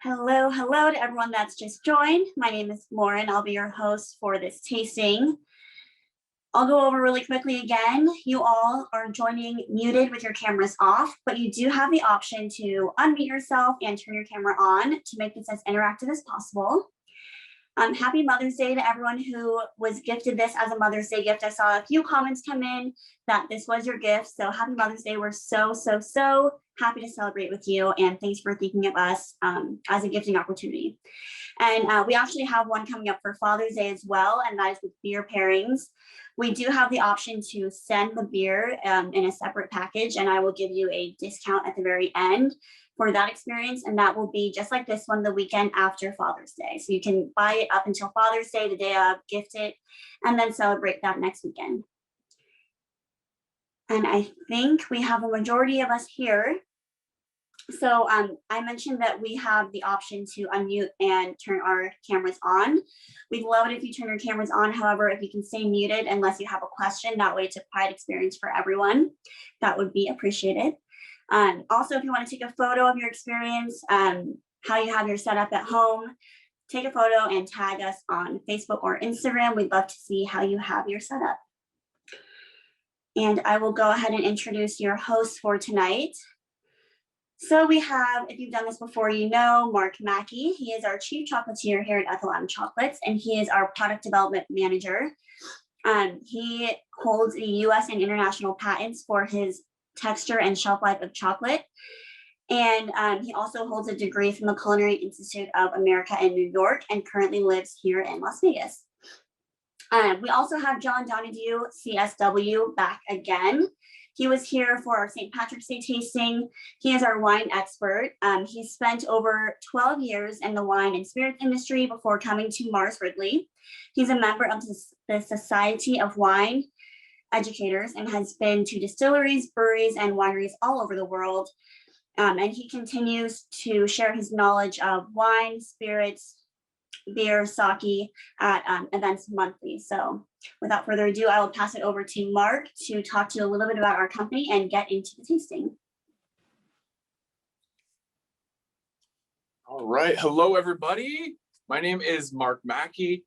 Hello, hello to everyone that's just joined. My name is Lauren. I'll be your host for this tasting. I'll go over really quickly again. You all are joining muted with your cameras off, but you do have the option to unmute yourself and turn your camera on to make this as interactive as possible. Happy Mother's Day to everyone who was gifted this as a Mother's Day gift. I saw a few comments come in that this was your gift. So happy Mother's Day. We're so happy to celebrate with you. And thanks for thinking of us as a gifting opportunity. And we actually have one coming up for Father's Day as well. And that is with beer pairings. We do have the option to send the beer in a separate package. And I will give you a discount at the very end for that experience, and that will be just like this one, the weekend after Father's Day. So you can buy it up until Father's Day, the day of, gift it, and then celebrate that next weekend. And I think we have a majority of us here. So I mentioned that we have the option to unmute and turn our cameras on. We'd love it if you turn your cameras on. However, if you can stay muted unless you have a question, that way it's a quiet experience for everyone. That would be appreciated. Also, if you want to take a photo of your experience, how you have your setup at home, take a photo and tag us on Facebook or Instagram. We'd love to see how you have your setup. And I will go ahead and introduce your host for tonight. So we have, if you've done this before, you know, Mark Mackey. He is our chief chocolatier here at Ethel Chocolates, and he is our product development manager. He holds the US and international patents for his texture and shelf life of chocolate. And he also holds a degree from the Culinary Institute of America in New York and currently lives here in Las Vegas. We also have John Donahue, CSW, back again. He was here for our St. Patrick's Day tasting. He is our wine expert. He spent over 12 years in the wine and spirits industry before coming to Mars Wrigley. He's a member of the Society of Wine Educators and has been to distilleries, breweries, and wineries all over the world. And he continues to share his knowledge of wine, spirits, beer, sake at events monthly. So without further ado, I will pass it over to Mark to talk to you a little bit about our company and get into the tasting. All right. Hello, everybody. My name is Mark Mackey.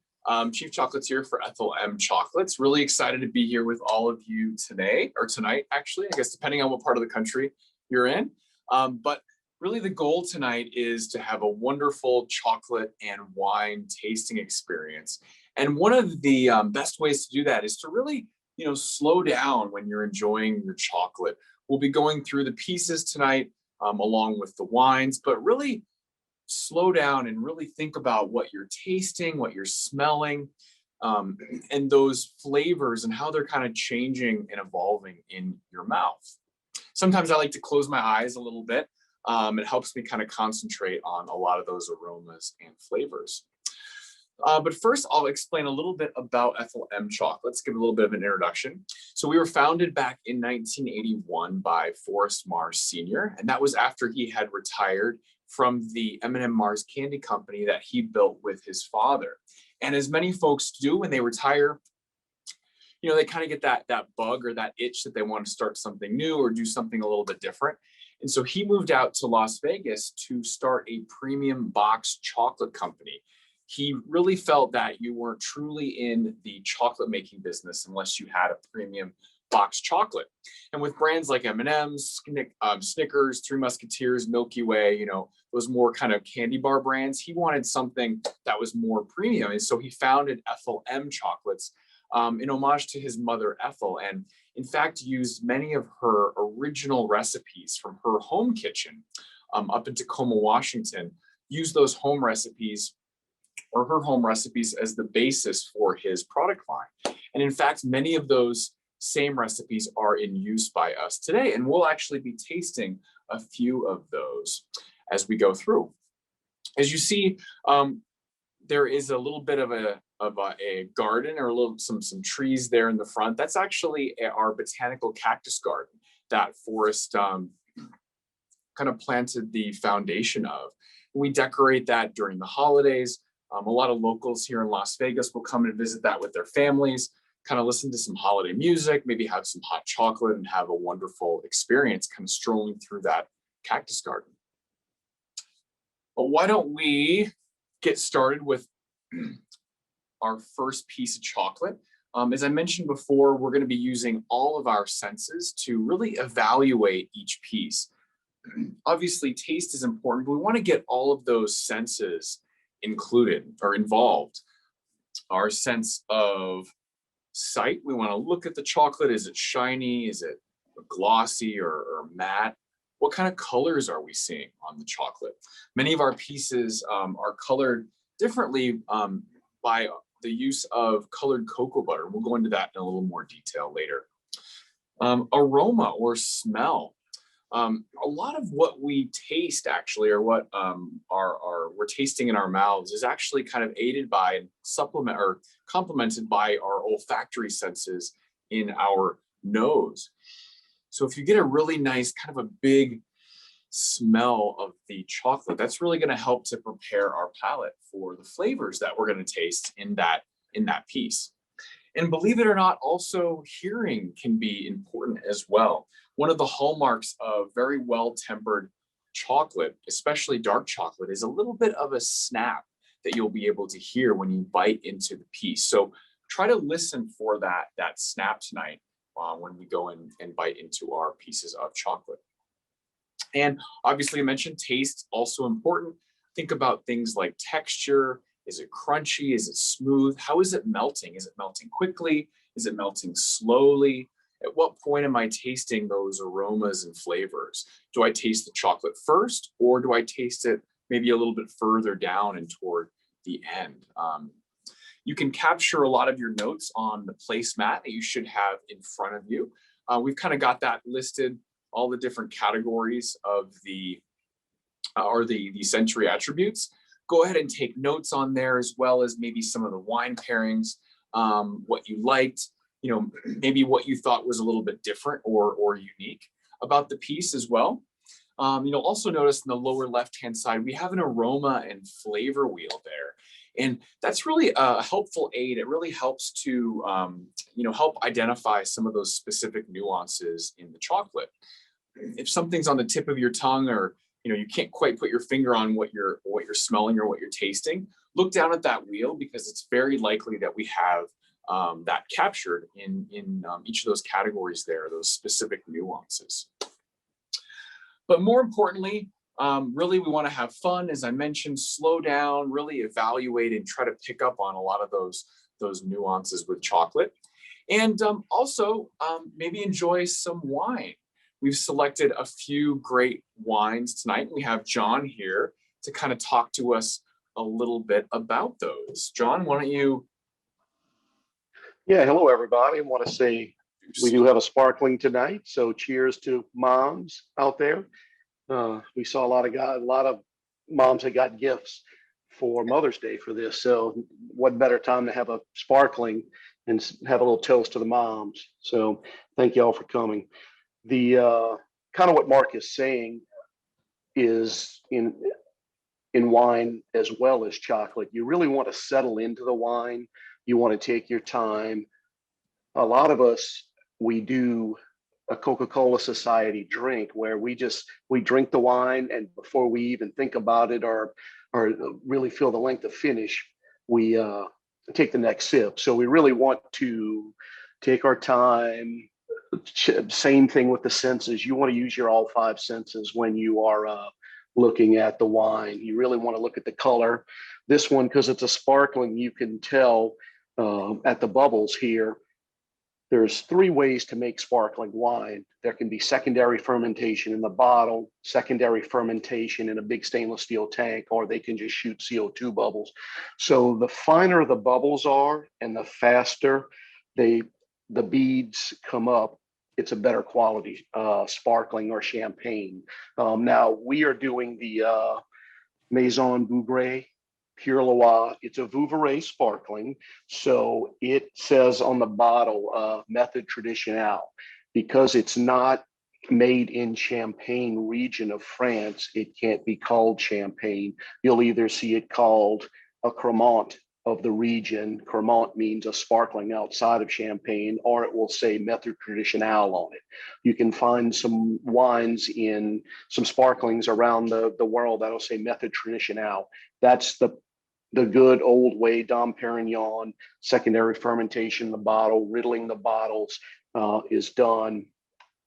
Chief Chocolatier for Ethel Chocolates. Really excited to be here with all of you today, or tonight, actually, I guess, depending on what part of the country you're in. But really the goal tonight is to have a wonderful chocolate and wine tasting experience. And one of the best ways to do that is to really, slow down when you're enjoying your chocolate. We'll be going through the pieces tonight along with the wines, but really slow down and really think about what you're tasting, what you're smelling, and those flavors and how they're kind of changing and evolving in your mouth. Sometimes I like to close my eyes a little bit. It helps me kind of concentrate on a lot of those aromas and flavors. But first, I'll explain a little bit about Ethel Chocolates, give a little bit of an introduction. So we were founded back in 1981 by Forrest Mars Sr., and that was after he had retired from the M&M Mars Candy Company that he built with his father. And as many folks do when they retire, they kind of get that bug or that itch that they want to start something new or do something a little bit different. And so he moved out to Las Vegas to start a premium box chocolate company. He really felt that you weren't truly in the chocolate making business unless you had a premium box chocolate. And with brands like M&M's, Snickers, Three Musketeers, Milky Way, those more kind of candy bar brands, he wanted something that was more premium. And so he founded Ethel Chocolates in homage to his mother, Ethel, and in fact used many of her original recipes from her home kitchen up in Tacoma, Washington, used those home recipes or her home recipes as the basis for his product line. And in fact, many of those same recipes are in use by us today. And we'll actually be tasting a few of those as we go through. As you see, there is a little bit of a garden or some trees there in the front. That's actually our botanical cactus garden that Forrest kind of planted the foundation of. We decorate that during the holidays. A lot of locals here in Las Vegas will come and visit that with their families, kind of listen to some holiday music, maybe have some hot chocolate and have a wonderful experience kind of strolling through that cactus garden. But why don't we get started with our first piece of chocolate? As I mentioned before, we're going to be using all of our senses to really evaluate each piece. Obviously, taste is important, but we want to get all of those senses included or involved. Our sense of sight, we want to look at the chocolate. Is it shiny? Is it glossy or matte? What kind of colors are we seeing on the chocolate? Many of our pieces are colored differently by the use of colored cocoa butter. We'll go into that in a little more detail later. Aroma or smell. A lot of what we taste actually, or what we're tasting in our mouths, is actually kind of aided by and supplement or complemented by our olfactory senses in our nose. So if you get a really nice kind of a big smell of the chocolate, that's really going to help to prepare our palate for the flavors that we're going to taste in that piece. And believe it or not, also hearing can be important as well. One of the hallmarks of very well-tempered chocolate, especially dark chocolate, is a little bit of a snap that you'll be able to hear when you bite into the piece. So try to listen for that snap tonight when we go in and bite into our pieces of chocolate. And obviously I mentioned taste, also important. Think about things like texture. Is it crunchy? Is it smooth? How is it melting? Is it melting quickly? Is it melting slowly? At what point am I tasting those aromas and flavors? Do I taste the chocolate first, or do I taste it maybe a little bit further down and toward the end? You can capture a lot of your notes on the placemat that you should have in front of you. We've kind of got that listed, all the different categories of the sensory attributes. Go ahead and take notes on there, as well as maybe some of the wine pairings, what you liked, maybe what you thought was a little bit different or unique about the piece as well. Also notice in the lower left-hand side, we have an aroma and flavor wheel there. And that's really a helpful aid. It really helps to, help identify some of those specific nuances in the chocolate. If something's on the tip of your tongue, or you can't quite put your finger on what you're smelling or what you're tasting, look down at that wheel, because it's very likely that we have that captured in each of those categories there, those specific nuances. But more importantly, really we want to have fun. As I mentioned, slow down, really evaluate and try to pick up on a lot of those nuances with chocolate. And also maybe enjoy some wine. We've selected a few great wines tonight. We have John here to kind of talk to us a little bit about those. John, why don't you? Yeah, hello everybody. I want to say we do have a sparkling tonight, so cheers to moms out there. We saw a lot of moms that got gifts for Mother's Day for this. So what better time to have a sparkling and have a little toast to the moms. So thank you all for coming. The kind of what Mark is saying is in wine as well as chocolate, you really want to settle into the wine. You want to take your time. A lot of us, we do a Coca-Cola Society drink where we drink the wine, and before we even think about it or really feel the length of finish, we take the next sip. So we really want to take our time. Same thing with the senses. You want to use your all five senses when you are looking at the wine. You really want to look at the color. This one, because it's a sparkling, you can tell at the bubbles here. There's three ways to make sparkling wine. There can be secondary fermentation in the bottle, secondary fermentation in a big stainless steel tank, or they can just shoot CO2 bubbles. So the finer the bubbles are and the faster the beads come up, it's a better quality sparkling or champagne. Now we are doing the Maison Bougre Pure Loire. It's a Vouvray sparkling. So it says on the bottle, method traditionnel, because it's not made in Champagne region of France, it can't be called champagne. You'll either see it called a Cremant of the region. Cremant means a sparkling outside of Champagne, or it will say Method Traditionale on it. You can find some wines in some sparklings around the world that'll say Method Traditionale. That's the good old way. Dom Perignon, secondary fermentation in the bottle, riddling the bottles is done.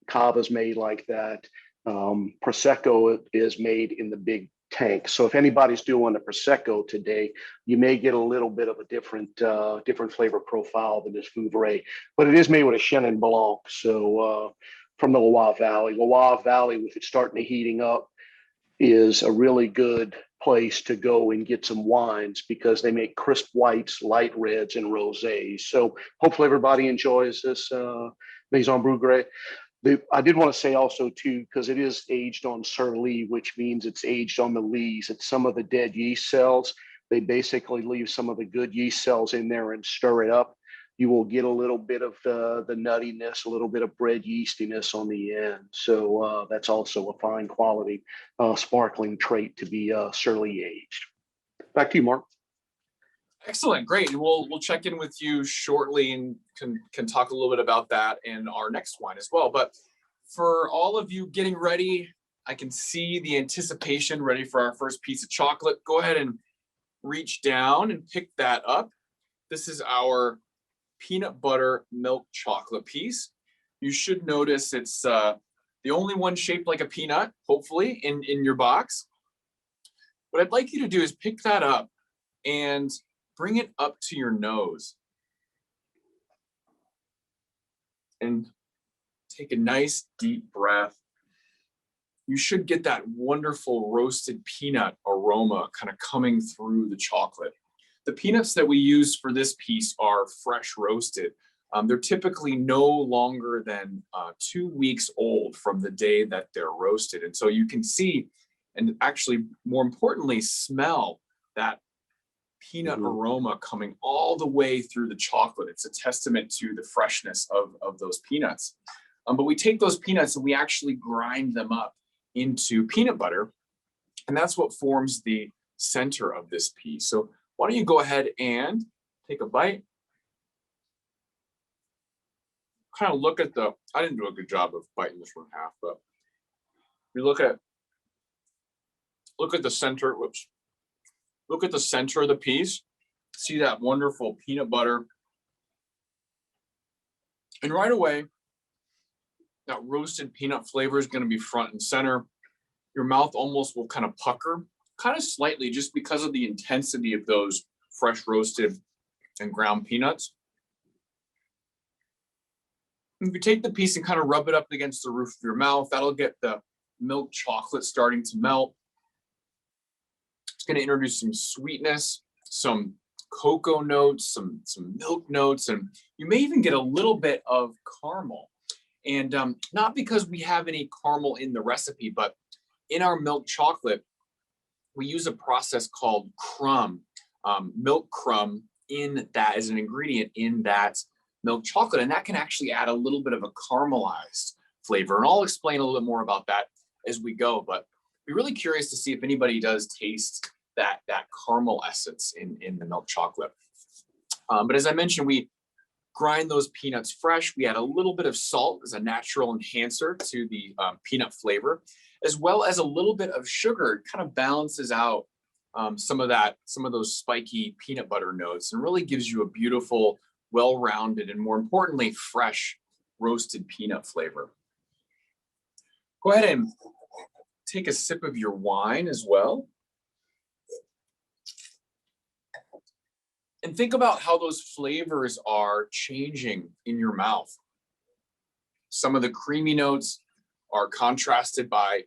Cava's made like that. Prosecco is made in the big tank. So if anybody's doing a Prosecco today, you may get a little bit of a different flavor profile than this Vouvray, but it is made with a Chenin Blanc. So from the Loire Valley. Loire Valley, with it starting to heating up, is a really good place to go and get some wines because they make crisp whites, light reds, and rosés. So hopefully everybody enjoys this Maison Bruguière. I did want to say also too, because it is aged on Surly, which means it's aged on the lees. It's some of the dead yeast cells. They basically leave some of the good yeast cells in there and stir it up. You will get a little bit of the nuttiness, a little bit of bread yeastiness on the end. So that's also a fine quality sparkling trait to be Surly aged. Back to you, Mark. Excellent, great. And we'll check in with you shortly and can talk a little bit about that in our next wine as well. But for all of you getting ready, I can see the anticipation ready for our first piece of chocolate. Go ahead and reach down and pick that up. This is our peanut butter milk chocolate piece. You should notice it's the only one shaped like a peanut, hopefully, in your box. What I'd like you to do is pick that up and bring it up to your nose and take a nice deep breath. You should get that wonderful roasted peanut aroma kind of coming through the chocolate. The peanuts that we use for this piece are fresh roasted. They're typically no longer than 2 weeks old from the day that they're roasted. And so you can see, and actually more importantly, smell that peanut aroma coming all the way through the chocolate. It's a testament to the freshness of those peanuts. But we take those peanuts and we actually grind them up into peanut butter. And that's what forms the center of this piece. So why don't you go ahead and take a bite. Kind of look at I didn't do a good job of biting this one in half, but you look at the center, whoops. Look at the center of the piece, see that wonderful peanut butter. And right away, that roasted peanut flavor is going to be front and center. Your mouth almost will kind of pucker, kind of slightly, just because of the intensity of those fresh roasted and ground peanuts. If you take the piece and kind of rub it up against the roof of your mouth, that'll get the milk chocolate starting to melt. It's going to introduce some sweetness, some cocoa notes, some milk notes, and you may even get a little bit of caramel. And not because we have any caramel in the recipe, but in our milk chocolate, we use a process called crumb, milk crumb in that as an ingredient in that milk chocolate. And that can actually add a little bit of a caramelized flavor. And I'll explain a little bit more about that as we go, but be really curious to see if anybody does taste that caramel essence in the milk chocolate. But as I mentioned, we grind those peanuts fresh. We add a little bit of salt as a natural enhancer to the peanut flavor, as well as a little bit of sugar. It kind of balances out some of those spiky peanut butter notes and really gives you a beautiful, well-rounded, and more importantly, fresh roasted peanut flavor. Go ahead and take a sip of your wine as well. And think about how those flavors are changing in your mouth. Some of the creamy notes are contrasted by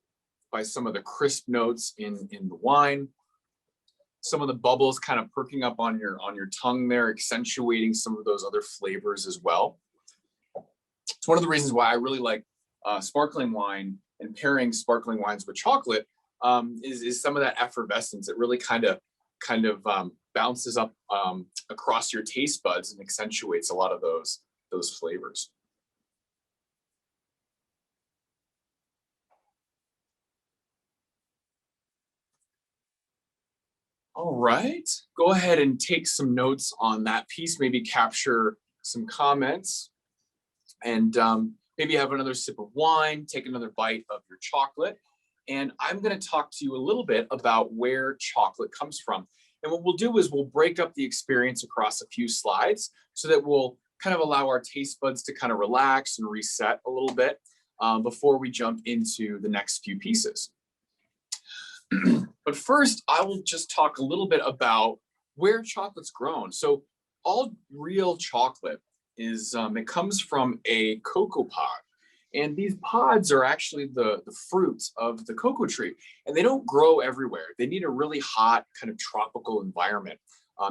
some of the crisp notes in the wine. Some of the bubbles kind of perking up on your tongue there, accentuating some of those other flavors as well. It's one of the reasons why I really like sparkling wine and pairing sparkling wines with chocolate is some of that effervescence. It really kind of bounces up across your taste buds and accentuates a lot of those flavors. All right, go ahead and take some notes on that piece, maybe capture some comments, and maybe have another sip of wine, take another bite of your chocolate. And I'm going to talk to you a little bit about where chocolate comes from. And what we'll do is we'll break up the experience across a few slides so that we'll kind of allow our taste buds to kind of relax and reset a little bit before we jump into the next few pieces. But first, I will just talk a little bit about where chocolate's grown. So all real chocolate is, it comes from a cocoa pod. And these pods are actually the fruits of the cocoa tree. And they don't grow everywhere. They need a really hot kind of tropical environment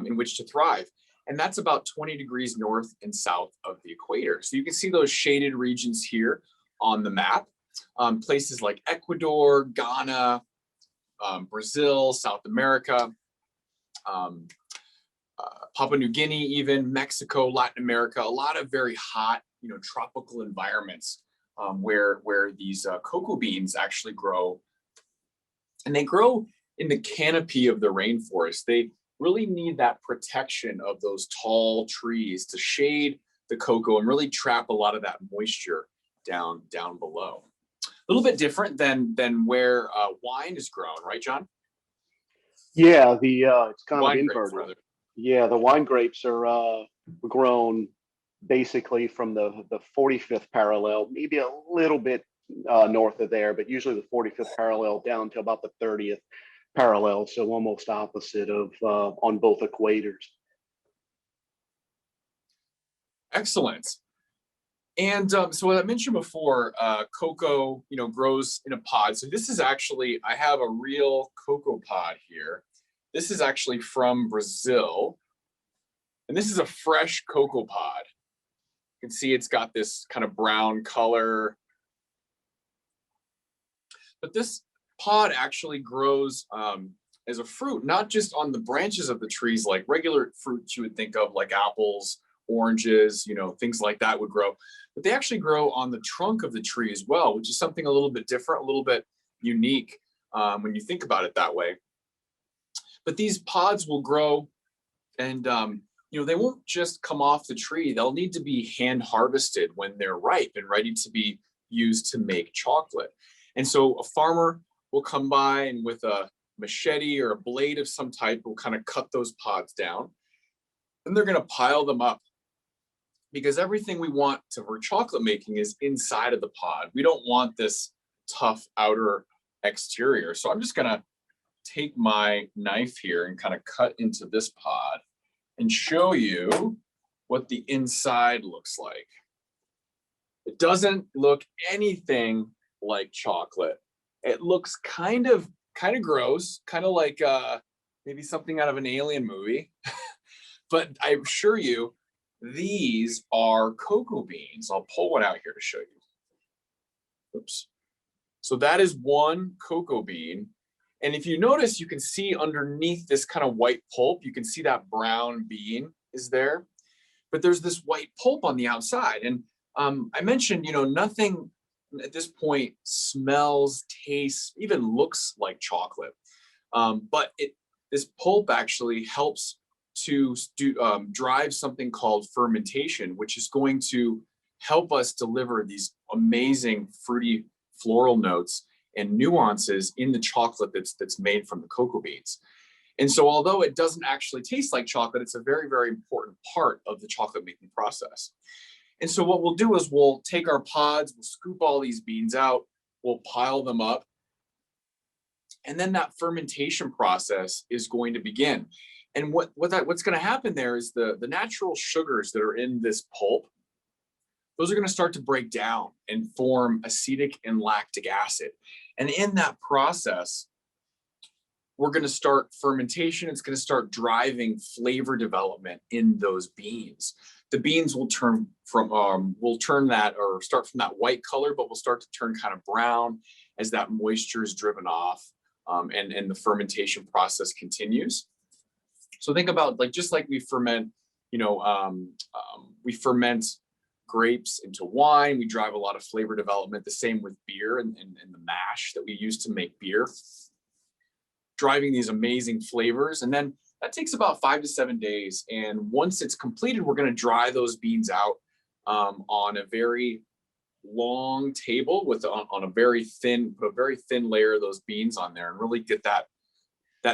in which to thrive. And that's about 20 degrees north and south of the equator. So you can see those shaded regions here on the map. Places like Ecuador, Ghana, Brazil, South America, Papua New Guinea, even Mexico, Latin America, a lot of very hot, tropical environments where these cocoa beans actually grow. And they grow in the canopy of the rainforest. They really need that protection of those tall trees to shade the cocoa and really trap a lot of that moisture down below. A little bit different than where wine is grown, right, John? Yeah, it's kind Wine of grapes, inverted. rather. Yeah, the wine grapes are grown basically from the 45th parallel, maybe a little bit north of there, but usually the 45th parallel down to about the 30th parallel, so almost opposite of on both equators. Excellent. And so what I mentioned before, cocoa, grows in a pod. So this is actually, I have a real cocoa pod here. This is actually from Brazil. And this is a fresh cocoa pod. You can see it's got this kind of brown color. But this pod actually grows as a fruit, not just on the branches of the trees like regular fruits you would think of, like apples, oranges, things like that would grow. But they actually grow on the trunk of the tree as well, which is something a little bit different, a little bit unique when you think about it that way. But these pods will grow and they won't just come off the tree. They'll need to be hand harvested when they're ripe and ready to be used to make chocolate. And so a farmer will come by and with a machete or a blade of some type will kind of cut those pods down. And they're going to pile them up because everything we want for chocolate making is inside of the pod. We don't want this tough outer exterior. So I'm just going to take my knife here and kind of cut into this pod and show you what the inside looks like. It doesn't look anything like chocolate. It looks kind of gross, kind of like maybe something out of an alien movie. But I assure you, these are cocoa beans. I'll pull one out here to show you. Oops. So that is one cocoa bean. And if you notice, you can see underneath this kind of white pulp, you can see that brown bean is there. But there's this white pulp on the outside. And I mentioned, nothing at this point smells, tastes, even looks like chocolate. But this pulp actually helps to drive something called fermentation, which is going to help us deliver these amazing fruity floral notes and nuances in the chocolate that's made from the cocoa beans. And so although it doesn't actually taste like chocolate, it's a very, very important part of the chocolate making process. And so what we'll do is we'll take our pods, we'll scoop all these beans out, we'll pile them up, and then that fermentation process is going to begin. And what's going to happen there is the natural sugars that are in this pulp, those are going to start to break down and form acetic and lactic acid. And in that process, we're going to start fermentation. It's going to start driving flavor development in those beans. The beans will turn from start from that white color, but will start to turn kind of brown as that moisture is driven off and the fermentation process continues. So think about just like we ferment, we ferment grapes into wine. We drive a lot of flavor development. The same with beer and the mash that we use to make beer. driving these amazing flavors. And then that takes about 5 to 7 days. And once it's completed, we're going to dry those beans out on a very long table with on a very thin, put a very thin layer of those beans on there and really get that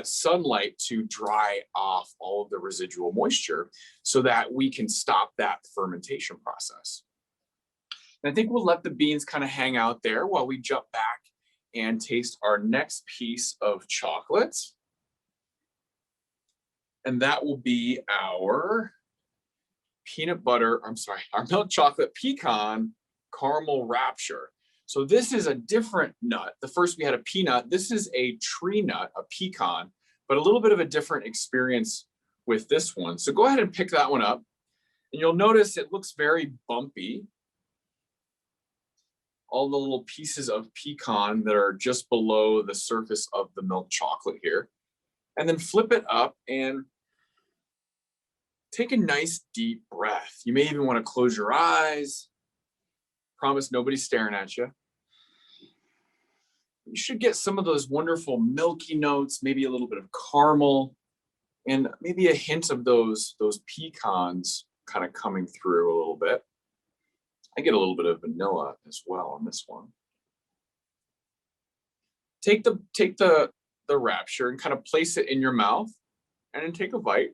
sunlight to dry off all of the residual moisture so that we can stop that fermentation process. And I think we'll let the beans kind of hang out there while we jump back and taste our next piece of chocolate. And that will be our our milk chocolate pecan caramel Rapture. So this is a different nut. The first we had a peanut. This is a tree nut, a pecan, but a little bit of a different experience with this one. So go ahead and pick that one up. And you'll notice it looks very bumpy. All the little pieces of pecan that are just below the surface of the milk chocolate here. And then flip it up and take a nice deep breath. You may even want to close your eyes. Promise nobody's staring at you. You should get some of those wonderful milky notes, maybe a little bit of caramel, and maybe a hint of those pecans kind of coming through a little bit. I get a little bit of vanilla as well on this one. Take the Rapture and kind of place it in your mouth and then take a bite.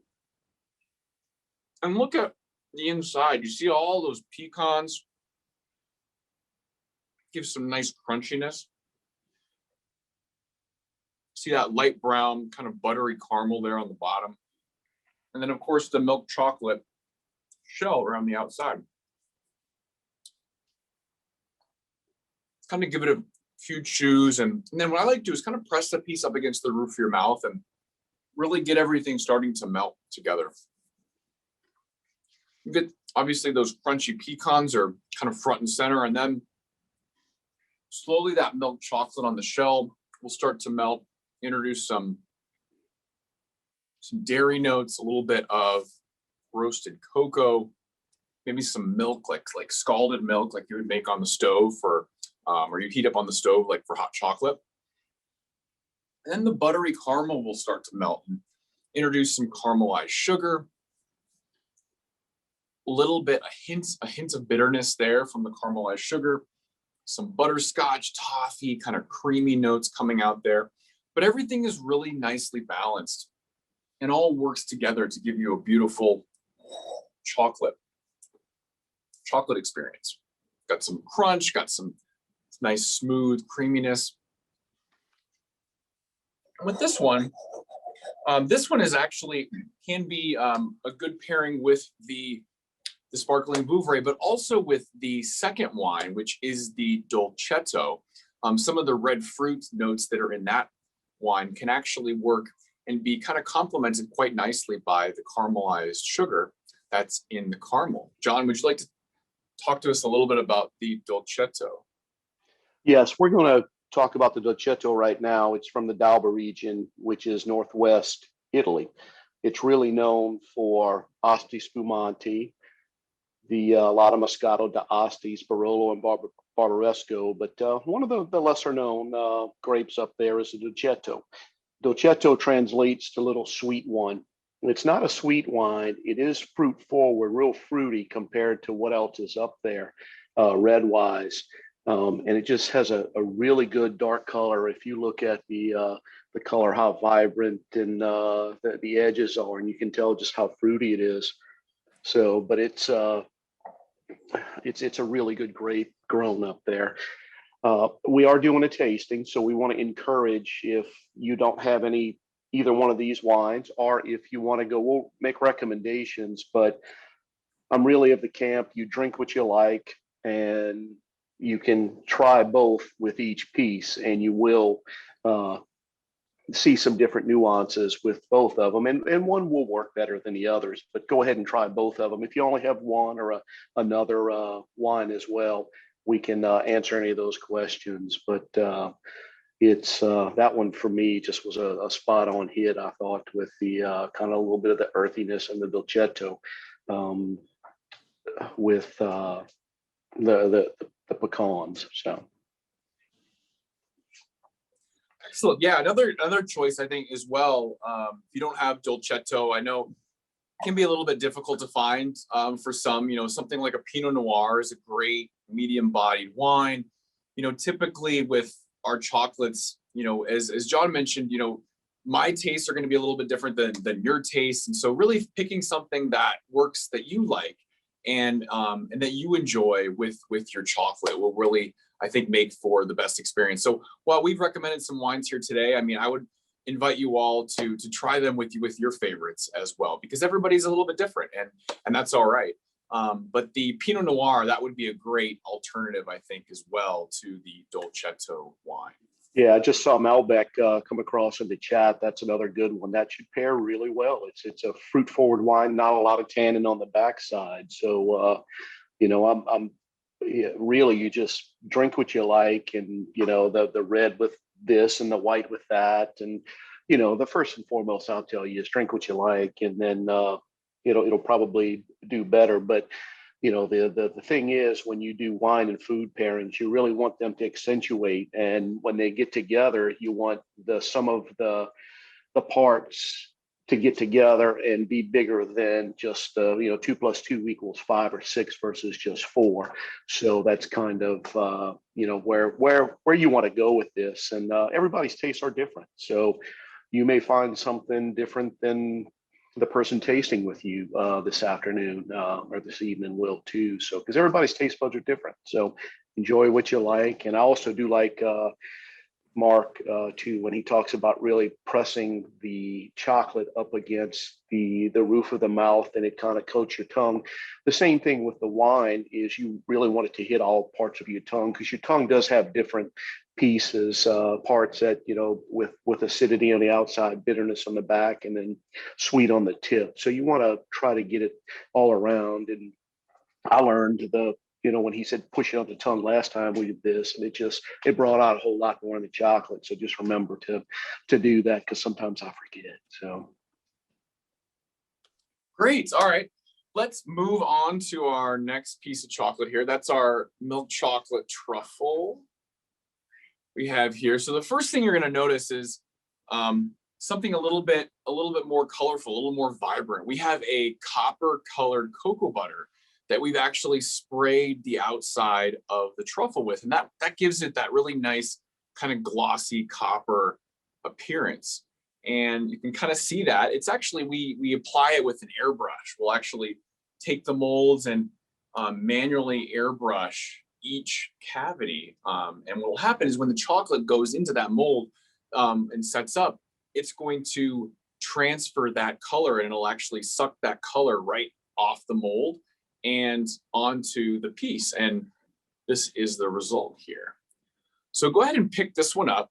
And look at the inside. You see all those pecans? Gives some nice crunchiness. See that light brown kind of buttery caramel there on the bottom. And then of course the milk chocolate shell around the outside. Kind of give it a few chews. And then what I like to do is kind of press the piece up against the roof of your mouth and really get everything starting to melt together. You get obviously those crunchy pecans are kind of front and center, and then slowly that milk chocolate on the shell will start to melt, introduce some dairy notes, a little bit of roasted cocoa, maybe some milk, like scalded milk, like you would make on the stove for, or you heat up on the stove, like for hot chocolate. And then the buttery caramel will start to melt and introduce some caramelized sugar, a hint of bitterness there from the caramelized sugar, some butterscotch, toffee, kind of creamy notes coming out there. But everything is really nicely balanced and all works together to give you a beautiful chocolate experience. Got some crunch, got some nice smooth creaminess. With this one is actually can be a good pairing with the sparkling Vouvray, but also with the second wine, which is the Dolcetto. Some of the red fruit notes that are in that wine can actually work and be kind of complemented quite nicely by the caramelized sugar that's in the caramel. John, would you like to talk to us a little bit about the Dolcetto? Yes, we're going to talk about the Dochetto right now. It's from the D'Alba region, which is northwest Italy. It's really known for Asti Spumante, the Latte Moscato d'Asti, Barolo, and Barbaresco. But one of the lesser known grapes up there is the Dochetto. Dochetto translates to little sweet one. And it's not a sweet wine. It is fruit forward, real fruity compared to what else is up there, red wise. And it just has a really good dark color. If you look at the color, how vibrant and the edges are, and you can tell just how fruity it is. So, but it's a really good grape grown up there. We are doing a tasting, so we want to encourage, if you don't have either one of these wines, or if you want to go, we'll make recommendations. But I'm really of the camp, you drink what you like, and you can try both with each piece, and you will see some different nuances with both of them, and one will work better than the others. But go ahead and try both of them. If you only have one or another wine as well, we can answer any of those questions. But it's that one for me just was a spot on hit, I thought, with the kind of a little bit of the earthiness and the Dolcetto with the pecans. So Excellent. Yeah, another choice I think as well. If you don't have Dolcetto, I know it can be a little bit difficult to find for some. Something like a Pinot Noir is a great medium-bodied wine. Typically with our chocolates, as John mentioned, my tastes are going to be a little bit different than your tastes, and so really picking something that works that you like and that you enjoy with your chocolate will really, I think, make for the best experience. So while we've recommended some wines here today, I mean, I would invite you all to try them with your favorites as well, because everybody's a little bit different, and that's all right. But the Pinot Noir, that would be a great alternative, I think, as well to the Dolcetto wine. Yeah, I just saw Malbec come across in the chat. That's another good one. That should pair really well. It's a fruit forward wine, not a lot of tannin on the backside. So I'm really, you just drink what you like, and the red with this and the white with that, and the first and foremost I'll tell you is drink what you like, and then it'll probably do better. But the thing is, when you do wine and food pairings, you really want them to accentuate, and when they get together, you want some of the parts to get together and be bigger than just 2 + 2 = 5 or 6 versus just 4. So that's kind of where you want to go with this, and everybody's tastes are different, so you may find something different than the person tasting with you this afternoon or this evening will too. So because everybody's taste buds are different, so enjoy what you like. And I also do like Mark too, when he talks about really pressing the chocolate up against the roof of the mouth, and it kind of coats your tongue. The same thing with the wine is you really want it to hit all parts of your tongue, because your tongue does have different pieces, parts that, with acidity on the outside, bitterness on the back, and then sweet on the tip. So you want to try to get it all around. And I learned when he said push it on the tongue last time we did this, and it brought out a whole lot more in the chocolate. So just remember to do that, because sometimes I forget. So Great. All right. Let's move on to our next piece of chocolate here. That's our milk chocolate truffle we have here. So the first thing you're going to notice is something a little bit more colorful, a little more vibrant. We have a copper colored cocoa butter that we've actually sprayed the outside of the truffle with, and that gives it that really nice kind of glossy copper appearance. And you can kind of see that it's actually, we apply it with an airbrush. We'll actually take the molds and manually airbrush each cavity. And what will happen is when the chocolate goes into that mold and sets up, it's going to transfer that color, and it'll actually suck that color right off the mold and onto the piece. And this is the result here. So go ahead and pick this one up.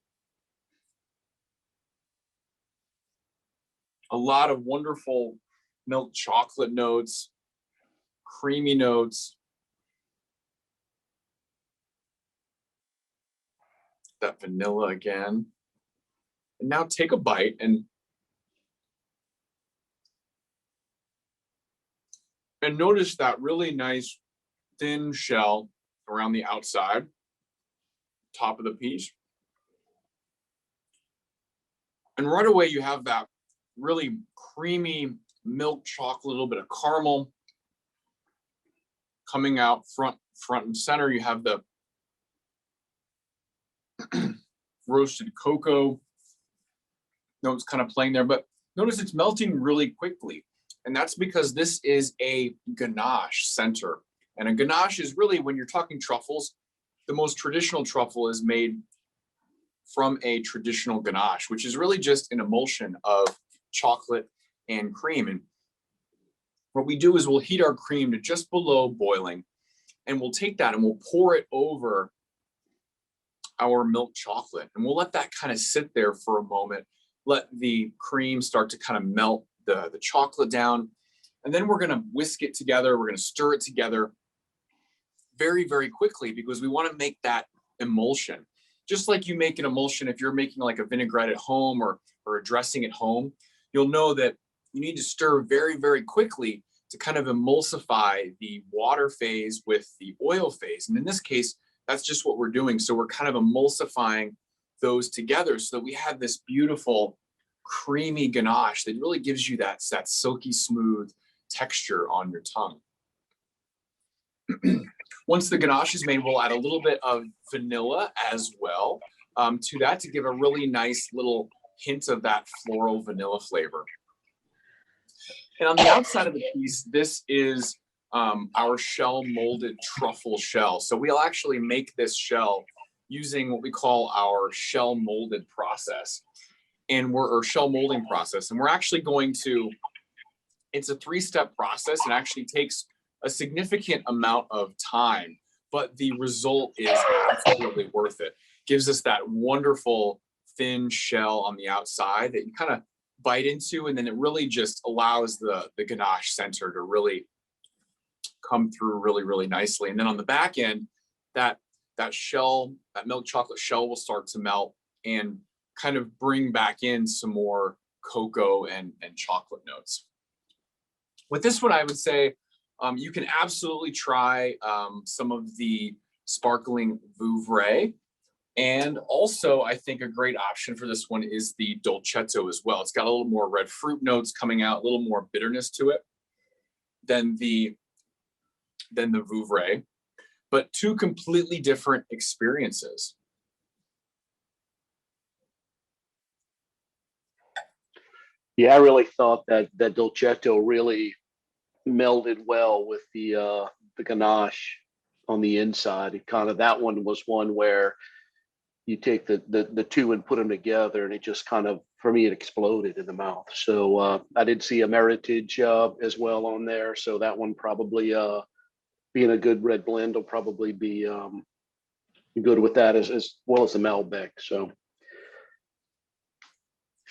A lot of wonderful milk chocolate notes, creamy notes. That vanilla again. And now take a bite and notice that really nice thin shell around the outside, top of the piece. And right away you have that really creamy milk chocolate, a little bit of caramel coming out front and center. You have the roasted cocoa notes kind of playing there, but notice it's melting really quickly. And that's because this is a ganache center. And a ganache is really, when you're talking truffles, the most traditional truffle is made from a traditional ganache, which is really just an emulsion of chocolate and cream. And what we do is we'll heat our cream to just below boiling, and we'll take that and we'll pour it over our milk chocolate, and we'll let that kind of sit there for a moment, let the cream start to kind of melt the chocolate down, and then we're going to whisk it together. We're going to stir it together very, very quickly, because we want to make that emulsion. Just like you make an emulsion if you're making like a vinaigrette at home or a dressing at home, you'll know that you need to stir very, very quickly to kind of emulsify the water phase with the oil phase. And in this case, that's just what we're doing. So we're kind of emulsifying those together so that we have this beautiful creamy ganache that really gives you that silky smooth texture on your tongue. Once the ganache is made, we'll add a little bit of vanilla as well to that to give a really nice little hint of that floral vanilla flavor. And on the outside of the piece, this is our shell molded truffle shell. So we'll actually make this shell using what we call our shell molded process. Or shell molding process. And we're actually going to, it's a 3-step process and actually takes a significant amount of time, but the result is absolutely worth it. Gives us that wonderful thin shell on the outside that you kind of bite into, and then it really just allows the ganache center to really come through really, really nicely. And then on the back end, that shell, that milk chocolate shell will start to melt and kind of bring back in some more cocoa and chocolate notes. With this one, I would say you can absolutely try some of the sparkling Vouvray. And also, I think a great option for this one is the Dolcetto as well. It's got a little more red fruit notes coming out, a little more bitterness to it than the Vouvray, but two completely different experiences. Yeah, I really thought that Dolcetto really melded well with the ganache on the inside. It kind of, that one was one where you take the two and put them together, and it just kind of, for me, it exploded in the mouth. So I did see a Meritage as well on there. So that one probably being a good red blend will probably be good with that as well as the Malbec. So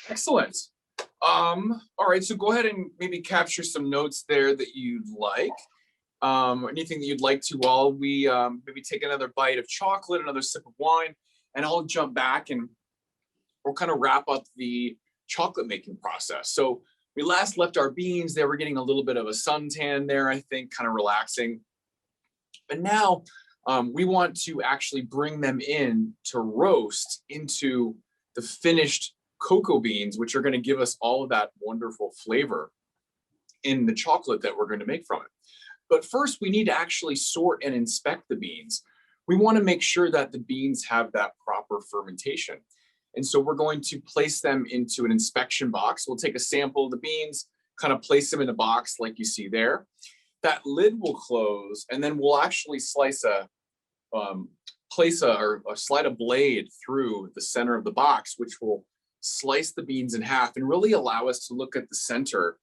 excellent. All right, so go ahead and maybe capture some notes there that you'd like. Anything that you'd like to while we maybe take another bite of chocolate, another sip of wine, and I'll jump back and we'll kind of wrap up the chocolate making process. So we last left our beans. They were getting a little bit of a suntan there, I think, kind of relaxing. But now we want to actually bring them in to roast into the finished cocoa beans, which are going to give us all of that wonderful flavor in the chocolate that we're going to make from it. But first, we need to actually sort and inspect the beans. We want to make sure that the beans have that proper fermentation. And so we're going to place them into an inspection box. We'll take a sample of the beans, kind of place them in a box like you see there. That lid will close, and then we'll actually slide a blade through the center of the box, which will slice the beans in half and really allow us to look at the center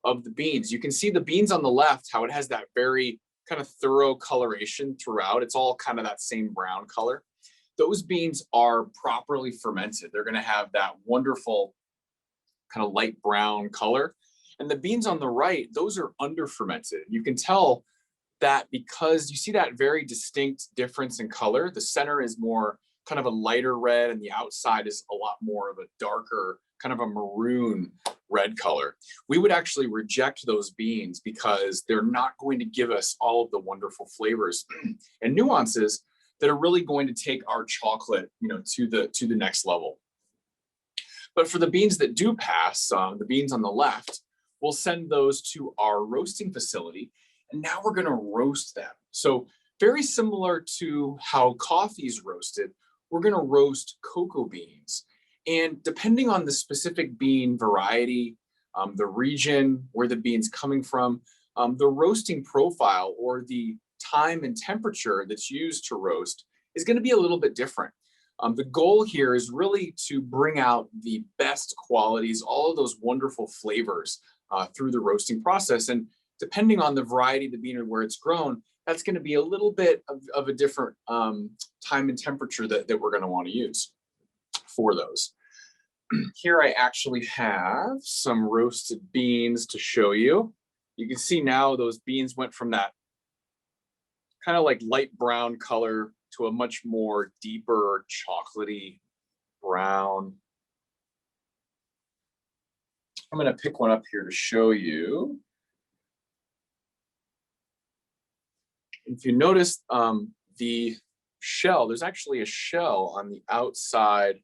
of the beans. You can see the beans on the left, how it has that very kind of thorough coloration throughout. It's all kind of that same brown color. Those beans are properly fermented. They're going to have that wonderful kind of light brown color. And the beans on the right, those are under fermented. You can tell that because you see that very distinct difference in color. The center is more kind of a lighter red, and the outside is a lot more of a darker, kind of a maroon red color. We would actually reject those beans because they're not going to give us all of the wonderful flavors and nuances that are really going to take our chocolate, to the next level. But for the beans that do pass, the beans on the left, we'll send those to our roasting facility, and now we're going to roast them. So very similar to how coffee is roasted, we're going to roast cocoa beans. And depending on the specific bean variety, the region where the bean's coming from, the roasting profile or the time and temperature that's used to roast is going to be a little bit different. The goal here is really to bring out the best qualities, all of those wonderful flavors through the roasting process. And depending on the variety of the bean or where it's grown, that's going to be a little bit of a different time and temperature that we're going to want to use for those. Here I actually have some roasted beans to show you. You can see now those beans went from that kind of like light brown color to a much more deeper chocolatey brown. I'm going to pick one up here to show you. If you notice the shell, there's actually a shell on the outside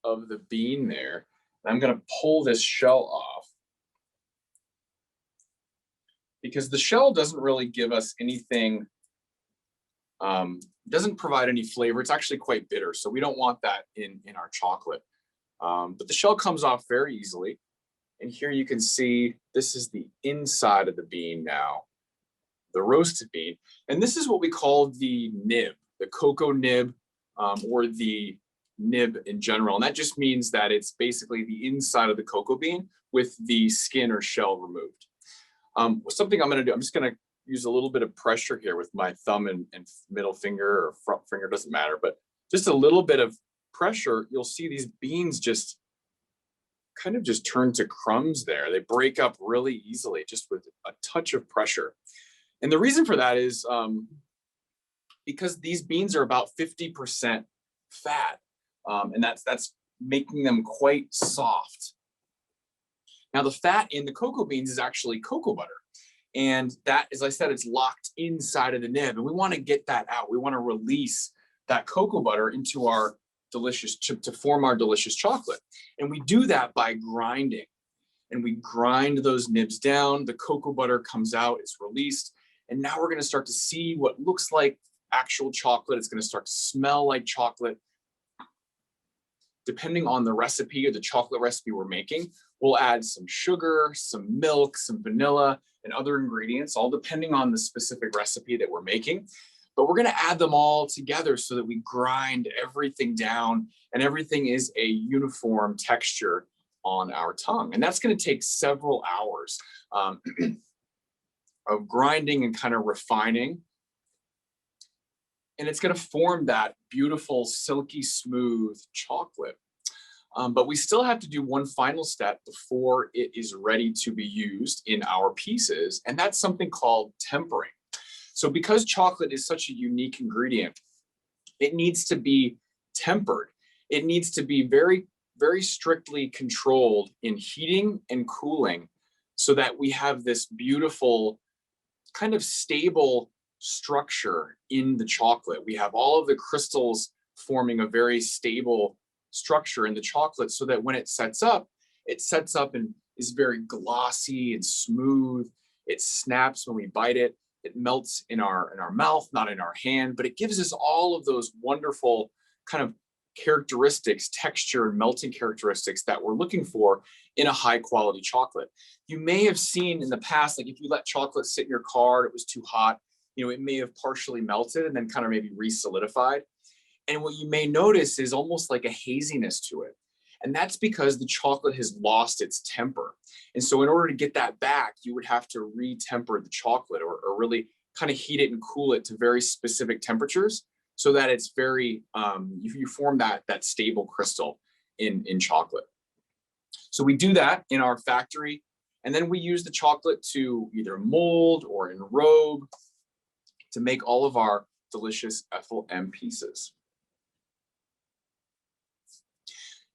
of the bean there. And I'm gonna pull this shell off because the shell doesn't really give us anything, doesn't provide any flavor. It's actually quite bitter, so we don't want that in our chocolate. But the shell comes off very easily. And here you can see, this is the inside of the bean now, the roasted bean. And this is what we call the nib, the cocoa nib, or the nib in general. And that just means that it's basically the inside of the cocoa bean with the skin or shell removed. Something I'm gonna do, I'm just gonna use a little bit of pressure here with my thumb and middle finger or front finger, doesn't matter, but just a little bit of pressure, you'll see these beans just kind of just turn to crumbs there. They break up really easily just with a touch of pressure. And the reason for that is because these beans are about 50% fat, and that's making them quite soft. Now the fat in the cocoa beans is actually cocoa butter. And that, as I said, it's locked inside of the nib, and we want to get that out. We want to release that cocoa butter into our delicious chip to form our delicious chocolate. And we do that by grinding. And we grind those nibs down, the cocoa butter comes out, it's released. And now we're going to start to see what looks like actual chocolate. It's going to start to smell like chocolate. Depending on the recipe or the chocolate recipe we're making, we'll add some sugar, some milk, some vanilla, and other ingredients, all depending on the specific recipe that we're making. But we're going to add them all together so that we grind everything down and everything is a uniform texture on our tongue. And that's going to take several hours of grinding and kind of refining. And it's going to form that beautiful, silky smooth chocolate. But we still have to do one final step before it is ready to be used in our pieces. And that's something called tempering. So because chocolate is such a unique ingredient, it needs to be tempered. It needs to be very, very strictly controlled in heating and cooling so that we have this beautiful kind of stable structure in the chocolate. We have all of the crystals forming a very stable structure in the chocolate so that when it sets up and is very glossy and smooth. It snaps when we bite it. It melts in our mouth, not in our hand, but it gives us all of those wonderful kind of characteristics, texture and melting characteristics that we're looking for in a high quality chocolate. You may have seen in the past, like if you let chocolate sit in your car, it was too hot, it may have partially melted and then kind of maybe re-solidified. And what you may notice is almost like a haziness to it. And that's because the chocolate has lost its temper. And so in order to get that back, you would have to re-temper the chocolate or really kind of heat it and cool it to very specific temperatures so that it's very, you form that stable crystal in chocolate. So we do that in our factory, and then we use the chocolate to either mold or enrobe to make all of our delicious Ethel M pieces.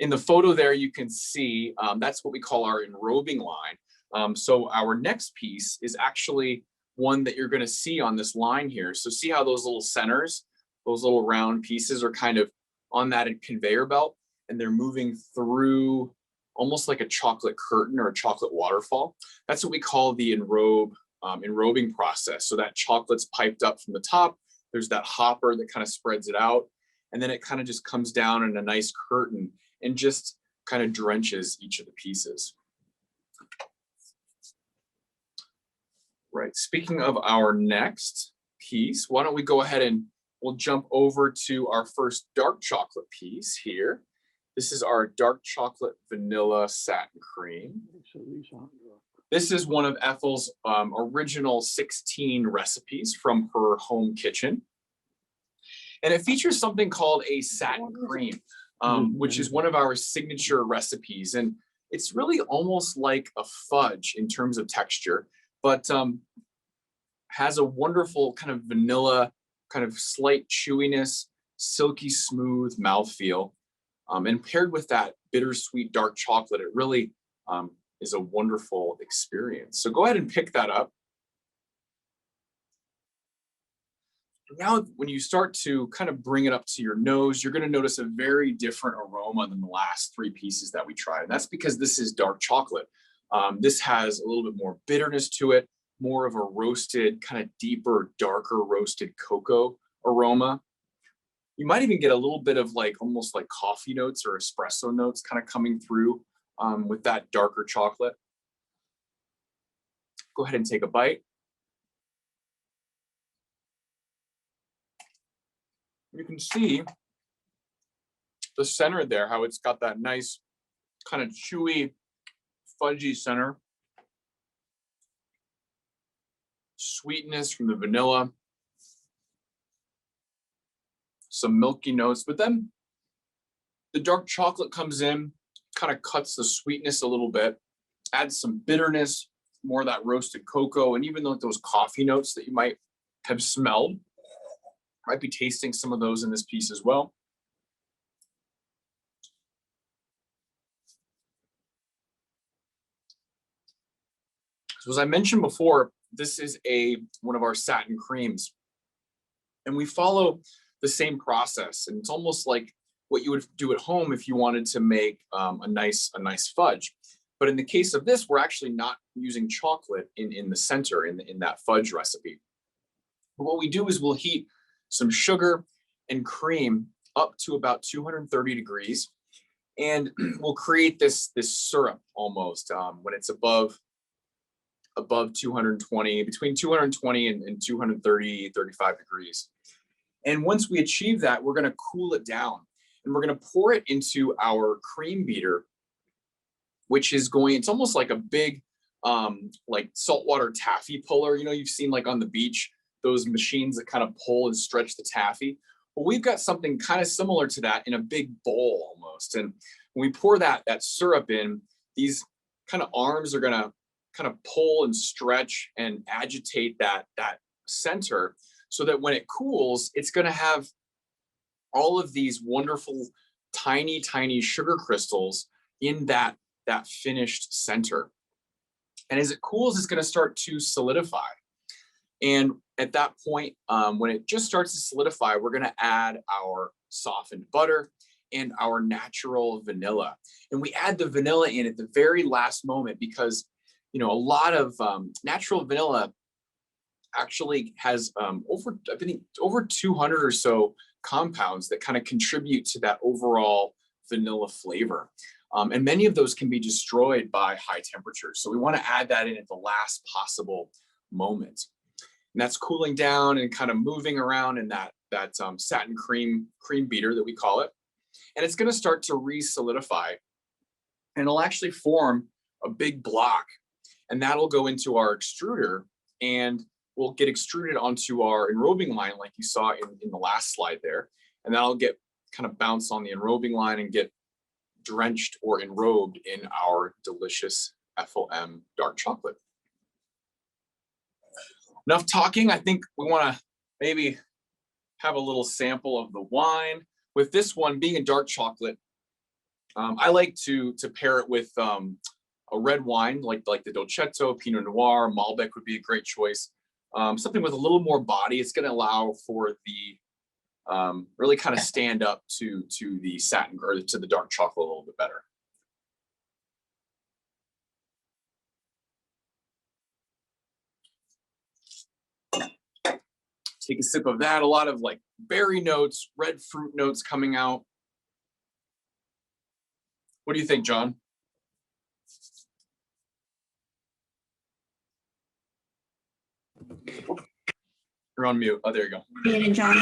In the photo there, you can see that's what we call our enrobing line. So our next piece is actually one that you're going to see on this line here. So see how those little centers, those little round pieces are kind of on that conveyor belt, and they're moving through almost like a chocolate curtain or a chocolate waterfall. That's what we call the enrobing process. So that chocolate's piped up from the top. There's that hopper that kind of spreads it out, and then it kind of just comes down in a nice curtain and just kind of drenches each of the pieces. Right, speaking of our next piece, why don't we go ahead and we'll jump over to our first dark chocolate piece here. This is our dark chocolate vanilla satin cream. This is one of Ethel's original 16 recipes from her home kitchen. And it features something called a satin cream, which is one of our signature recipes. And it's really almost like a fudge in terms of texture, but has a wonderful kind of vanilla, kind of slight chewiness, silky smooth mouthfeel. And paired with that bittersweet dark chocolate, it really is a wonderful experience. So go ahead and pick that up. Now, when you start to kind of bring it up to your nose, you're going to notice a very different aroma than the last three pieces that we tried. And that's because this is dark chocolate. This has a little bit more bitterness to it, more of a roasted, kind of deeper, darker roasted cocoa aroma. You might even get a little bit of like almost like coffee notes or espresso notes kind of coming through with that darker chocolate. Go ahead and take a bite. You can see the center there, how it's got that nice kind of chewy, fudgy center. Sweetness from the vanilla. Some milky notes, but then the dark chocolate comes in, kind of cuts the sweetness a little bit, adds some bitterness, more of that roasted cocoa, and even those coffee notes that you might have smelled. Might be tasting some of those in this piece as well. So as I mentioned before, this is one of our satin creams. And we follow the same process. And it's almost like what you would do at home if you wanted to make a nice fudge. But in the case of this, we're actually not using chocolate in the center, in that fudge recipe. But what we do is we'll heat some sugar and cream up to about 230 degrees. And we'll create this syrup almost when it's above 220, between 220 and 230, 35 degrees. And once we achieve that, we're going to cool it down and we're going to pour it into our cream beater, which is it's almost like a big like saltwater taffy puller. You know, you've seen like on the beach, those machines that kind of pull and stretch the taffy. Well, we've got something kind of similar to that in a big bowl almost. And when we pour that syrup in, these kind of arms are going to kind of pull and stretch and agitate that center so that when it cools, it's going to have all of these wonderful tiny sugar crystals in that finished center. And as it cools, it's going to start to solidify. And at that point, when it just starts to solidify, we're going to add our softened butter and our natural vanilla. And we add the vanilla in at the very last moment because, you know, a lot of natural vanilla actually has over 200 or so compounds that kind of contribute to that overall vanilla flavor. And many of those can be destroyed by high temperatures. So we want to add that in at the last possible moment. And that's cooling down and kind of moving around in that satin cream beater that we call it. And it's going to start to re-solidify. And it'll actually form a big block. And that'll go into our extruder and we'll get extruded onto our enrobing line like you saw in the last slide there. And that'll get kind of bounce on the enrobing line and get drenched or enrobed in our delicious Ethel M dark chocolate. Enough talking. I think we want to maybe have a little sample of the wine. With this one being a dark chocolate, I like to pair it with a red wine like the Dolcetto, Pinot Noir, Malbec would be a great choice. Something with a little more body. It's going to allow for the really kind of stand up to the satin or to the dark chocolate a little bit better. Take a sip of that. A lot of like berry notes, red fruit notes coming out. What do you think, John? You're on mute. Oh, there you go. Muted, John.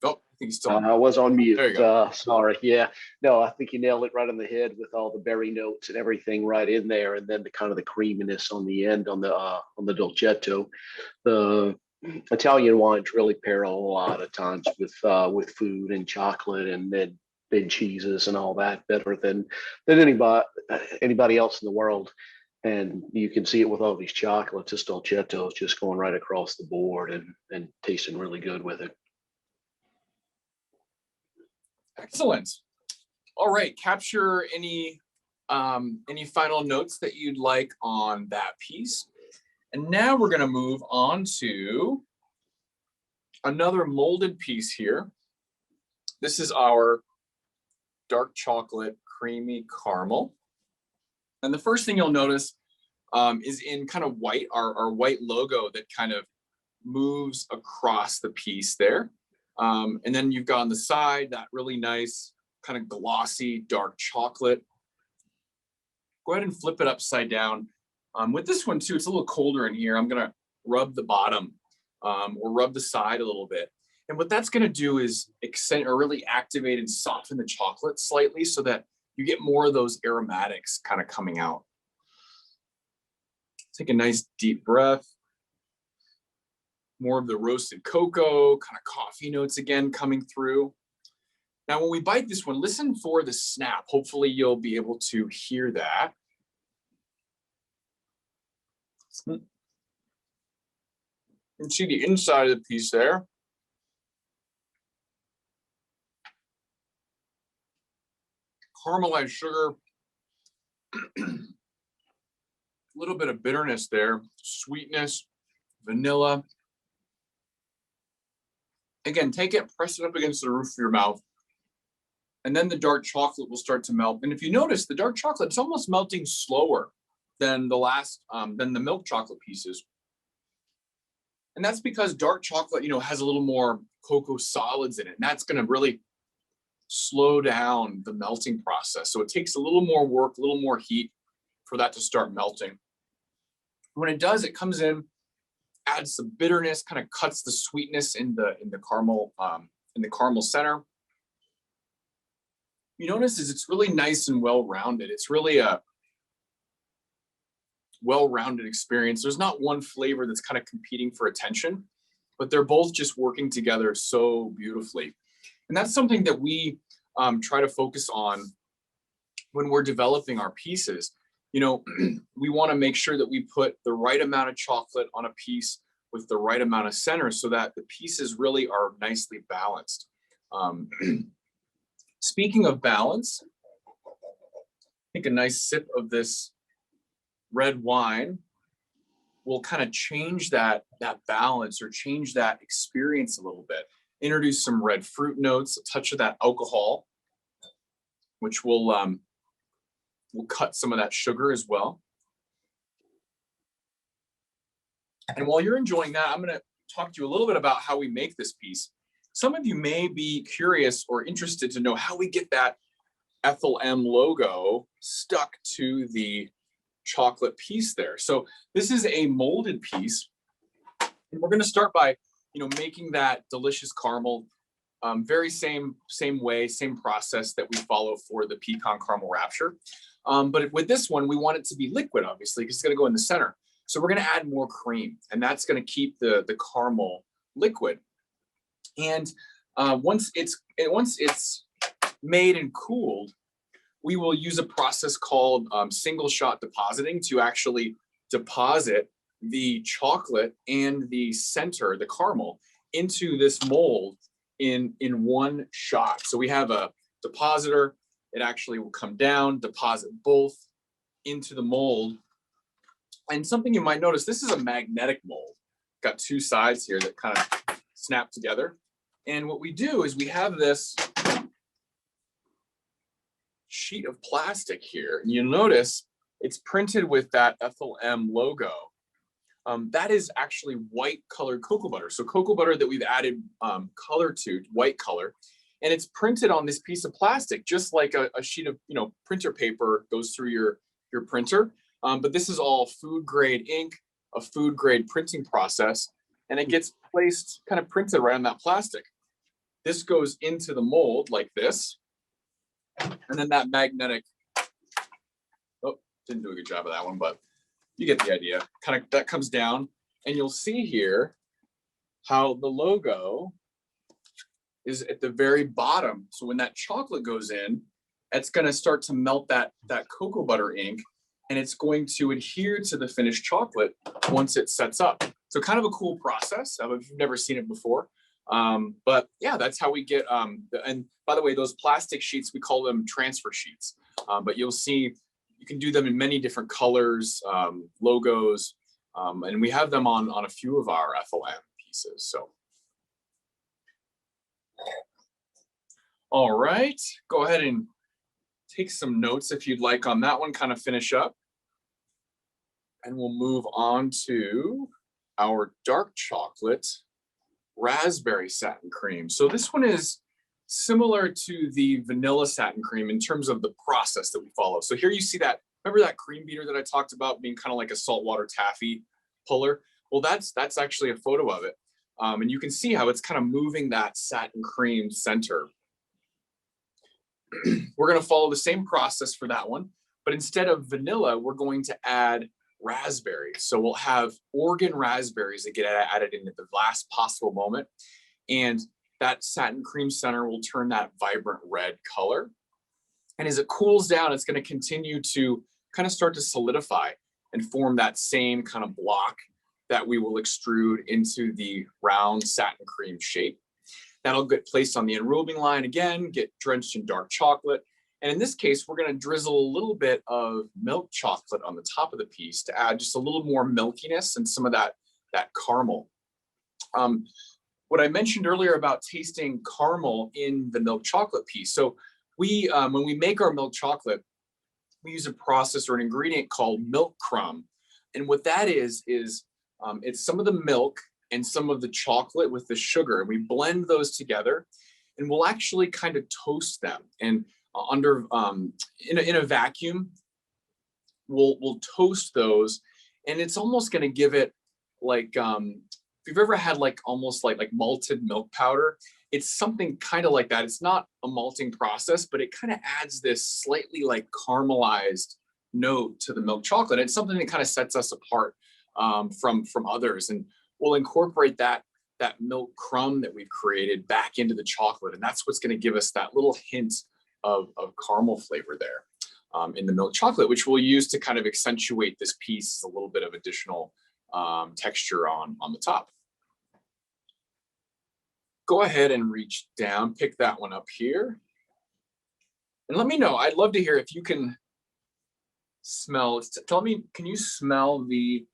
Oh, I think he's still on. I was on mute. There you go. Sorry. Yeah. No, I think you nailed it right on the head with all the berry notes and everything right in there, and then the kind of the creaminess on the end on the Dolcetto. The Italian wines really pair a lot of times with food and chocolate and then cheeses and all that better than anybody else in the world. And you can see it with all these chocolates. This Dolcetto is just going right across the board and tasting really good with it. Excellent. All right, capture any final notes that you'd like on that piece. And now we're gonna move on to another molded piece here. This is our dark chocolate creamy caramel. And the first thing you'll notice is in kind of white, our white logo that kind of moves across the piece there. And then you've got on the side that really nice kind of glossy dark chocolate. Go ahead and flip it upside down. With this one too, it's a little colder in here. I'm gonna rub the bottom or rub the side a little bit. And what that's gonna do is accent or really activate and soften the chocolate slightly so that you get more of those aromatics kind of coming out. Take a nice deep breath. More of the roasted cocoa, kind of coffee notes again coming through. Now, when we bite this one, listen for the snap. Hopefully you'll be able to hear that. You can see the inside of the piece there. Caramelized sugar. A little bit of bitterness there. Sweetness, vanilla. Again, take it, press it up against the roof of your mouth. And then the dark chocolate will start to melt. And if you notice, the dark chocolate, it's almost melting slower than the milk chocolate pieces. And that's because dark chocolate, has a little more cocoa solids in it. And that's going to really slow down the melting process. So it takes a little more work, a little more heat for that to start melting. When it does, it comes in, adds some bitterness, kind of cuts the sweetness in the caramel center. You notice is it's really nice and well-rounded. It's really a well-rounded experience. There's not one flavor that's kind of competing for attention, but they're both just working together so beautifully. And that's something that we try to focus on when we're developing our pieces. We want to make sure that we put the right amount of chocolate on a piece with the right amount of center so that the pieces really are nicely balanced. Speaking of balance, take a nice sip of this red wine. Will kind of change that balance or change that experience a little bit. Introduce some red fruit notes, a touch of that alcohol, which will cut some of that sugar as well. And while you're enjoying that, I'm going to talk to you a little bit about how we make this piece. Some of you may be curious or interested to know how we get that Ethel M logo stuck to the chocolate piece there. So this is a molded piece. And we're going to start by, making that delicious caramel. Very same way, same process that we follow for the pecan caramel Rapture. But with this one, we want it to be liquid, obviously, because it's going to go in the center. So we're going to add more cream, and that's going to keep the caramel liquid. And once it's made and cooled, we will use a process called single shot depositing to actually deposit the chocolate and the center, the caramel, into this mold in one shot. So we have a depositor. It actually will come down, deposit both into the mold. And something you might notice, this is a magnetic mold. Got two sides here that kind of snap together. And what we do is we have this sheet of plastic here. And you'll notice it's printed with that Ethel M logo. That is actually white colored cocoa butter. So cocoa butter that we've added color to, white color. And it's printed on this piece of plastic, just like a sheet of printer paper goes through your printer. But this is all food grade ink, a food grade printing process, and it gets placed, kind of printed right on that plastic. This goes into the mold like this. And then that magnetic, oh, didn't do a good job of that one, but you get the idea. Kind of that comes down, and you'll see here how the logo is at the very bottom. So when that chocolate goes in, it's going to start to melt that cocoa butter ink, and it's going to adhere to the finished chocolate once it sets up. So kind of a cool process if you've never seen it before. But yeah, that's how we get, and by the way, those plastic sheets, we call them transfer sheets. But you'll see, you can do them in many different colors, logos. And we have them on a few of our Ethel M pieces. So, all right, go ahead and take some notes if you'd like on that one, kind of finish up. And we'll move on to our dark chocolate raspberry satin cream. So this one is similar to the vanilla satin cream in terms of the process that we follow. So here you see that, remember that cream beater that I talked about being kind of like a saltwater taffy puller? Well, that's actually a photo of it. And you can see how it's kind of moving that satin cream center. We're going to follow the same process for that one, but instead of vanilla, we're going to add raspberries. So we'll have Oregon raspberries that get added in at the last possible moment. And that satin cream center will turn that vibrant red color. And as it cools down, it's going to continue to kind of start to solidify and form that same kind of block that we will extrude into the round satin cream shape. That'll get placed on the enrobing line again, get drenched in dark chocolate. And in this case, we're going to drizzle a little bit of milk chocolate on the top of the piece to add just a little more milkiness and some of that caramel. What I mentioned earlier about tasting caramel in the milk chocolate piece. So we, when we make our milk chocolate, we use a process or an ingredient called milk crumb. And what that is it's some of the milk and some of the chocolate with the sugar. And we blend those together and we'll actually kind of toast them. And under in a vacuum, we'll toast those. And it's almost going to give it like, if you've ever had like almost like malted milk powder, it's something kind of like that. It's not a malting process, but it kind of adds this slightly like caramelized note to the milk chocolate. It's something that kind of sets us apart from others. And we'll incorporate that milk crumb that we've created back into the chocolate. And that's what's going to give us that little hint of caramel flavor there in the milk chocolate, which we'll use to kind of accentuate this piece as a little bit of additional texture on the top. Go ahead and reach down, pick that one up here. And let me know, I'd love to hear if you can smell, tell me, can you smell the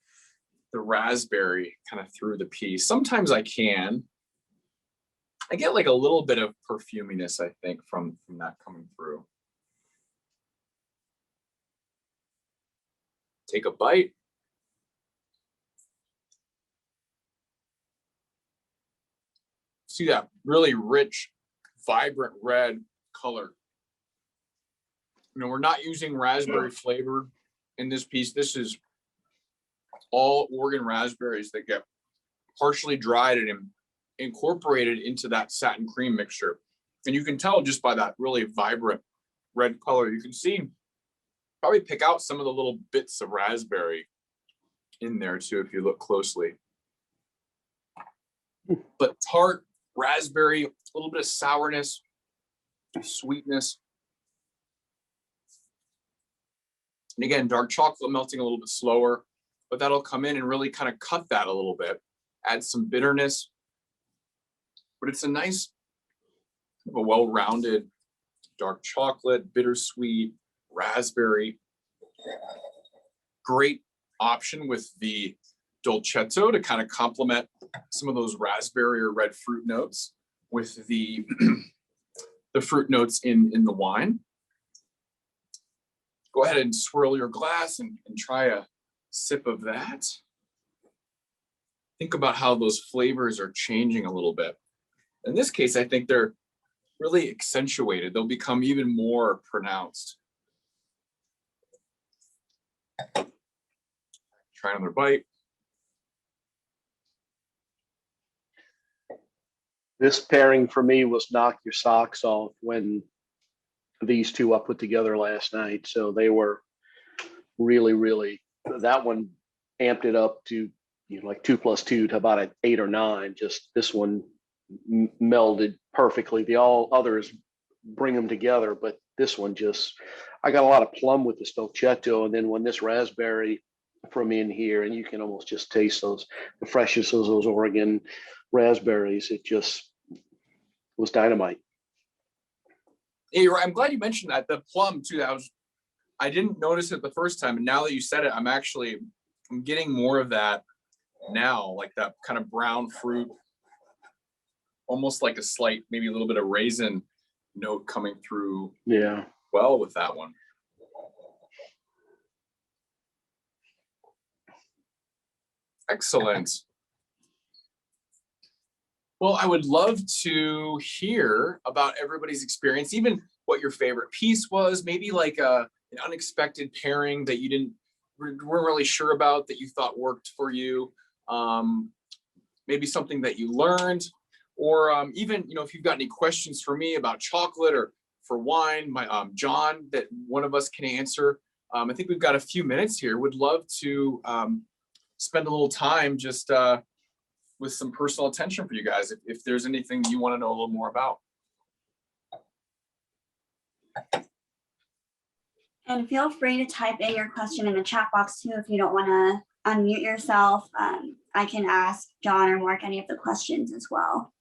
raspberry kind of through the piece? Sometimes I can. I get like a little bit of perfuminess, I think, from that coming through. Take a bite. See that really rich, vibrant red color. You know, we're not using raspberry flavor in this piece. This is all Oregon raspberries that get partially dried and incorporated into that satin cream mixture. And you can tell just by that really vibrant red color. You can see, probably pick out some of the little bits of raspberry in there too, if you look closely. But tart, raspberry, a little bit of sourness, sweetness. And again, dark chocolate melting a little bit slower, but that'll come in and really kind of cut that a little bit, add some bitterness. But it's a nice, a well-rounded dark chocolate, bittersweet, raspberry. Great option with the Dolcetto to kind of complement some of those raspberry or red fruit notes with the fruit notes in the wine. Go ahead and swirl your glass and try a sip of that. Think about how those flavors are changing a little bit. In this case, I think they're really accentuated. They'll become even more pronounced. Try another bite. This pairing for me was knock your socks off when these two I put together last night. So they were really, really, that one amped it up to, you know, like 2 + 2 to about an 8 or 9. Just this one melded perfectly. The all others bring them together, but this one just, I got a lot of plum with this Dochetto, and then when this raspberry from in here, and you can almost just taste those, the freshness of those Oregon raspberries, it just was dynamite. Yeah, you're right. I'm glad you mentioned that. The plum too. I didn't notice it the first time, and now that you said it, I'm actually I'm getting more of that now, like that kind of brown fruit, almost like a slight, maybe a little bit of raisin note coming through. Yeah. Well, with that one. Excellent. Well, I would love to hear about everybody's experience, even what your favorite piece was, maybe like an unexpected pairing that you weren't really sure about that you thought worked for you. Maybe something that you learned, or even, if you've got any questions for me about chocolate or for wine, my John, that one of us can answer. I think we've got a few minutes here. Would love to spend a little time just with some personal attention for you guys, if there's anything you want to know a little more about. And feel free to type in your question in the chat box too if you don't want to unmute yourself. I can ask John or Mark any of the questions as well.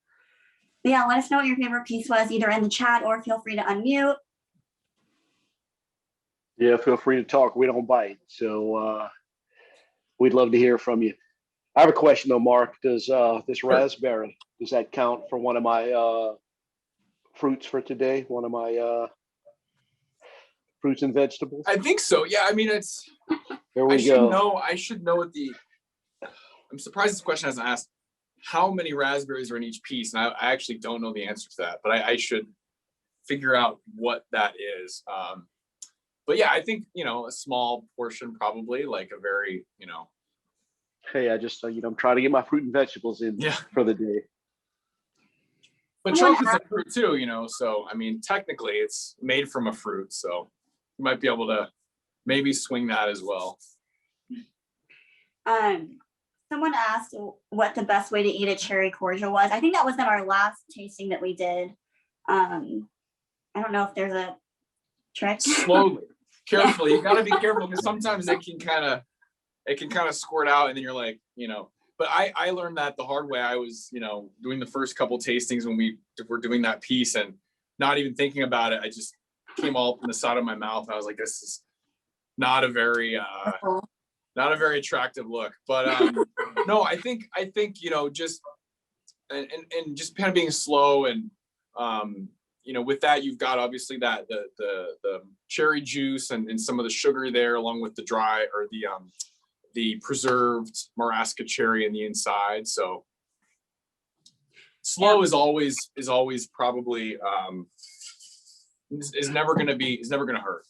But yeah, let us know what your favorite piece was, either in the chat or feel free to unmute. Yeah, feel free to talk. We don't bite. So we'd love to hear from you. I have a question though, Mark. Does this raspberry, does that count for one of my fruits for today? One of my fruits and vegetables? I think so. Yeah, I mean, it's. There we go. I should know what the. I'm surprised this question hasn't asked how many raspberries are in each piece, and I actually don't know the answer to that, but I should figure out what that is. But yeah, I think a small portion, probably, like a very Hey, I just I'm trying to get my fruit and vegetables in for the day. But chocolate's a fruit too, so I mean, technically it's made from a fruit, so you might be able to maybe swing that as well. Someone asked what the best way to eat a cherry cordial was. I think that was in our last tasting that we did. I don't know if there's a trick. Slowly, carefully. You got to be careful because sometimes it can kind of squirt out, and then you're like, But I learned that the hard way. I was, doing the first couple tastings when we were doing that piece and not even thinking about it. I just came all up in the side of my mouth. I was like, this is not a very attractive look. But no, I think just and just kind of being slow and with that, you've got obviously that the cherry juice and some of the sugar there, along with the dry or the preserved marasca cherry in the inside. So slow is always probably is never going to hurt.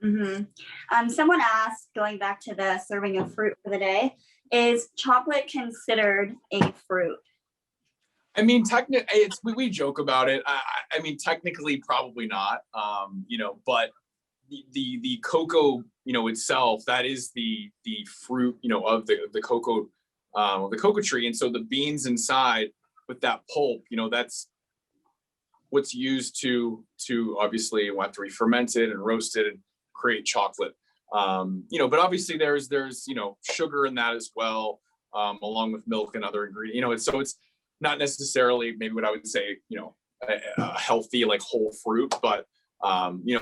Mm-hmm. Someone asked, going back to the serving of fruit for the day, is chocolate considered a fruit? I mean, we joke about it. I mean, technically, probably not. But the cocoa, itself, that is the fruit, of the cocoa tree, and so the beans inside with that pulp, that's what's used to obviously want to re-ferment it and roast it and create chocolate. But obviously there's sugar in that as well, along with milk and other ingredients. So it's not necessarily maybe what I would say, a healthy like whole fruit, but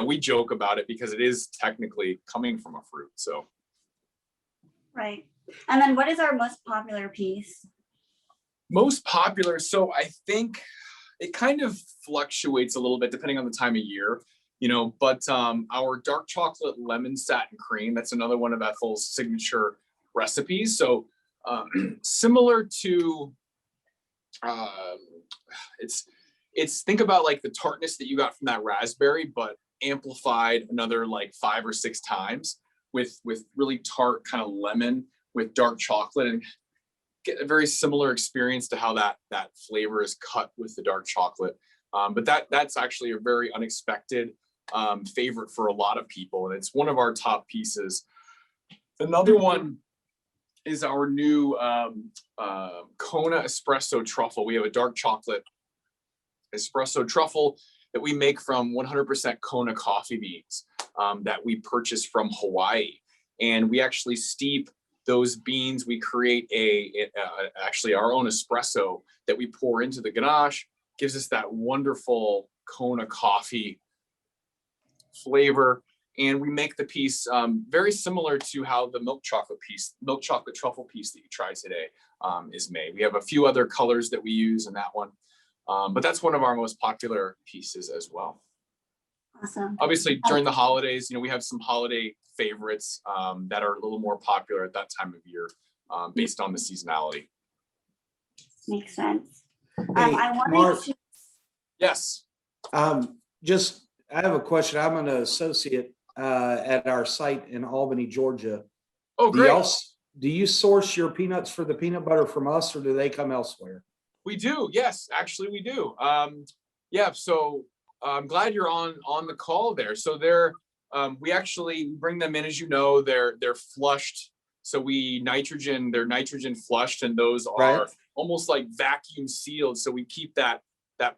we joke about it because it is technically coming from a fruit. So. Right. And then what is our most popular piece? Most popular. So I think it kind of fluctuates a little bit depending on the time of year, but our dark chocolate lemon satin cream, that's another one of Ethel's signature recipes. So similar to, it's think about like the tartness that you got from that raspberry, but amplified another like 5 or 6 times with really tart kind of lemon with dark chocolate, and get a very similar experience to how that flavor is cut with the dark chocolate. But that's actually a very unexpected favorite for a lot of people, and it's one of our top pieces. Another one is our new Kona Espresso Truffle. We have a dark chocolate espresso truffle that we make from 100% Kona coffee beans that we purchase from Hawaii, and we actually steep those beans. We create actually our own espresso that we pour into the ganache. Gives us that wonderful Kona coffee flavor, And we make the piece very similar to how the milk chocolate truffle piece that you tried today is made. We have a few other colors that we use in that one, but that's one of our most popular pieces as well. Awesome. Obviously, during the holidays, we have some holiday favorites that are a little more popular at that time of year based on the seasonality. Makes sense. Hey, I wanted Mark. to. Yes. I have a question. I'm an associate at our site in Albany, Georgia. Oh, great. Do you source your peanuts for the peanut butter from us, or do they come elsewhere? We do. Yes, actually, we do. Yeah. So I'm glad you're on the call there. So we actually bring them in, as you know, they're flushed. So they're nitrogen flushed, and those are Right. almost like vacuum sealed. So we keep that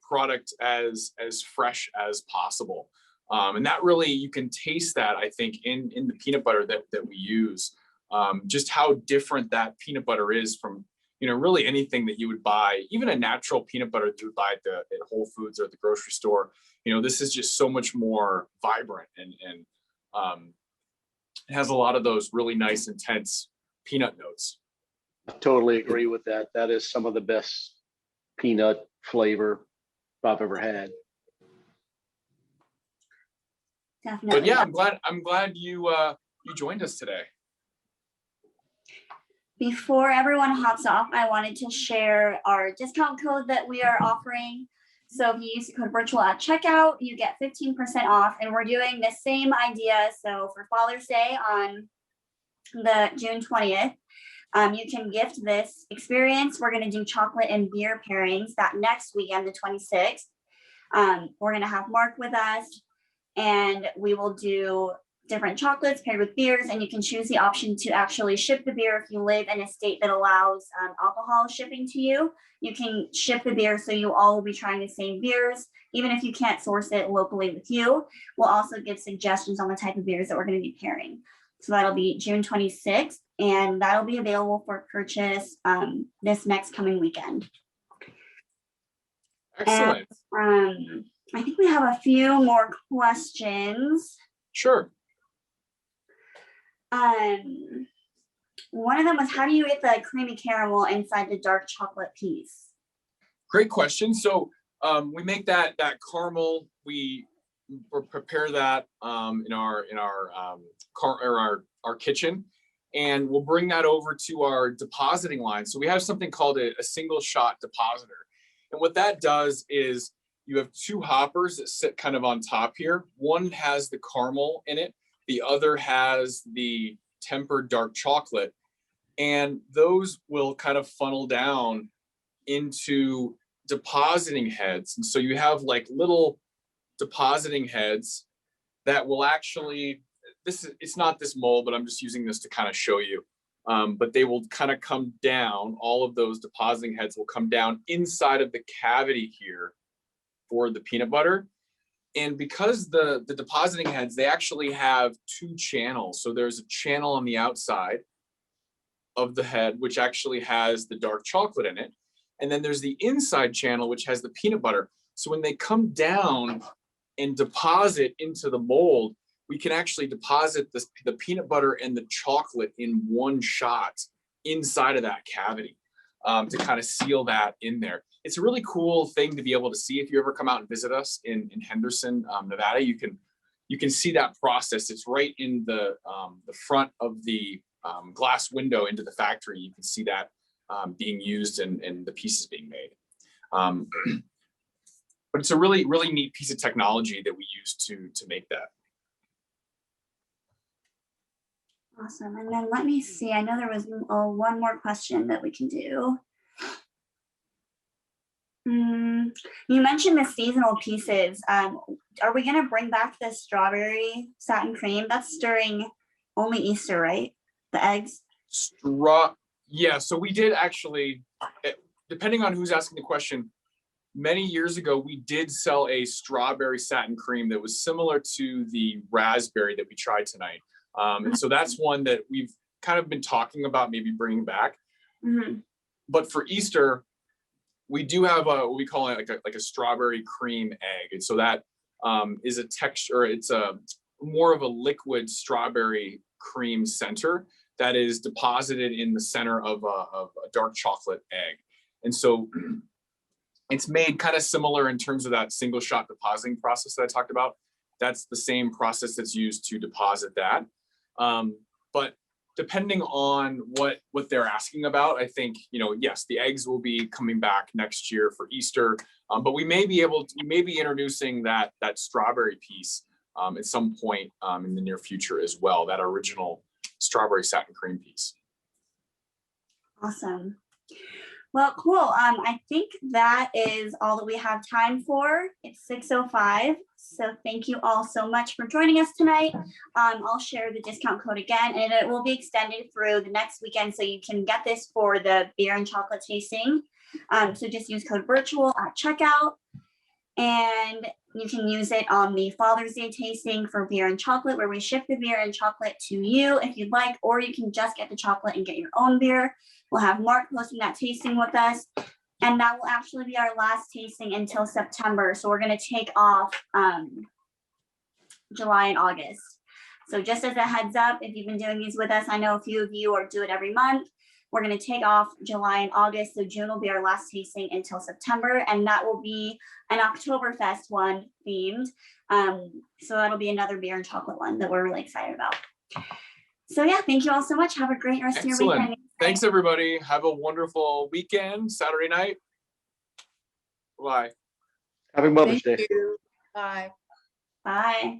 product as fresh as possible. And that really, you can taste that, I think, in the peanut butter that we use, just how different that peanut butter is from, really anything that you would buy, even a natural peanut butter that you would buy at Whole Foods or at the grocery store. This is just so much more vibrant and it has a lot of those really nice, intense peanut notes. I totally agree with that. That is some of the best peanut flavor I've ever had. Definitely. But yeah, I'm glad you joined us today. Before everyone hops off, I wanted to share our discount code that we are offering. So if you use the code virtual at checkout, you get 15% off. And we're doing the same idea. So for Father's Day on the June 20th, you can gift this experience. We're going to do chocolate and beer pairings that next weekend, the 26th. We're going to have Mark with us, and we will do different chocolates paired with beers, and you can choose the option to actually ship the beer. If you live in a state that allows alcohol shipping to you, you can ship the beer, so you all will be trying the same beers, even if you can't source it locally with you. We'll also give suggestions on the type of beers that we're going to be pairing. So that'll be June 26th, and that'll be available for purchase this next coming weekend. Excellent. And, I think we have a few more questions. Sure. One of them was, how do you get the creamy caramel inside the dark chocolate piece? Great question. So we make that caramel. We prepare that in our kitchen, and we'll bring that over to our depositing line. So we have something called a single shot depositor, and what that does is you have two hoppers that sit kind of on top here. One has the caramel in it. The other has the tempered dark chocolate, and those will kind of funnel down into depositing heads. And so you have like little depositing heads that will actually, it's not this mold, but I'm just using this to kind of show you. But they will kind of come down. All of those depositing heads will come down inside of the cavity here for the peanut butter. And because the depositing heads, they actually have two channels. So there's a channel on the outside of the head, which actually has the dark chocolate in it. And then there's the inside channel, which has the peanut butter. So when they come down and deposit into the mold, we can actually deposit the peanut butter and the chocolate in one shot inside of that cavity to kind of seal that in there. It's a really cool thing to be able to see. If you ever come out and visit us in Henderson, Nevada, you can see that process. It's right in the front of the glass window into the factory. You can see that being used and the pieces being made. But it's a really, really neat piece of technology that we use to make that. Awesome. And then let me see. I know there was one more question that we can do. You mentioned the seasonal pieces. Are we going to bring back the strawberry satin cream? That's during only Easter, right? The eggs? Yeah, so we did actually, depending on who's asking the question, many years ago, we did sell a strawberry satin cream that was similar to the raspberry that we tried tonight. And so that's one that we've kind of been talking about maybe bringing back. Mm-hmm. But for Easter, we do have what we call it like a strawberry cream egg. And so that is a texture, it's a more of a liquid strawberry cream center that is deposited in the center of a dark chocolate egg. And so it's made kind of similar in terms of that single shot depositing process that I talked about. That's the same process that's used to deposit that. But depending on what they're asking about, I think, yes, the eggs will be coming back next year for Easter, but we may be introducing that strawberry piece at some point in the near future as well, that original strawberry satin cream piece. Awesome. Well, cool. I think that is all that we have time for. It's 6:05. So thank you all so much for joining us tonight. I'll share the discount code again, and it will be extended through the next weekend. So you can get this for the beer and chocolate tasting. So just use code virtual at checkout. And you can use it on the Father's Day tasting for beer and chocolate, where we ship the beer and chocolate to you if you'd like, or you can just get the chocolate and get your own beer. We'll have Mark hosting that tasting with us. And that will actually be our last tasting until September. So we're going to take off July and August. So just as a heads up, if you've been doing these with us, I know a few of you do it every month. We're going to take off July and August. So June will be our last tasting until September. And that will be an Oktoberfest one themed. So that'll be another beer and chocolate one that we're really excited about. So yeah, thank you all so much. Have a great rest of your weekend. Thanks, everybody. Have a wonderful weekend, Saturday night. Bye. Happy Mother's Day. Thank you. Bye. Bye.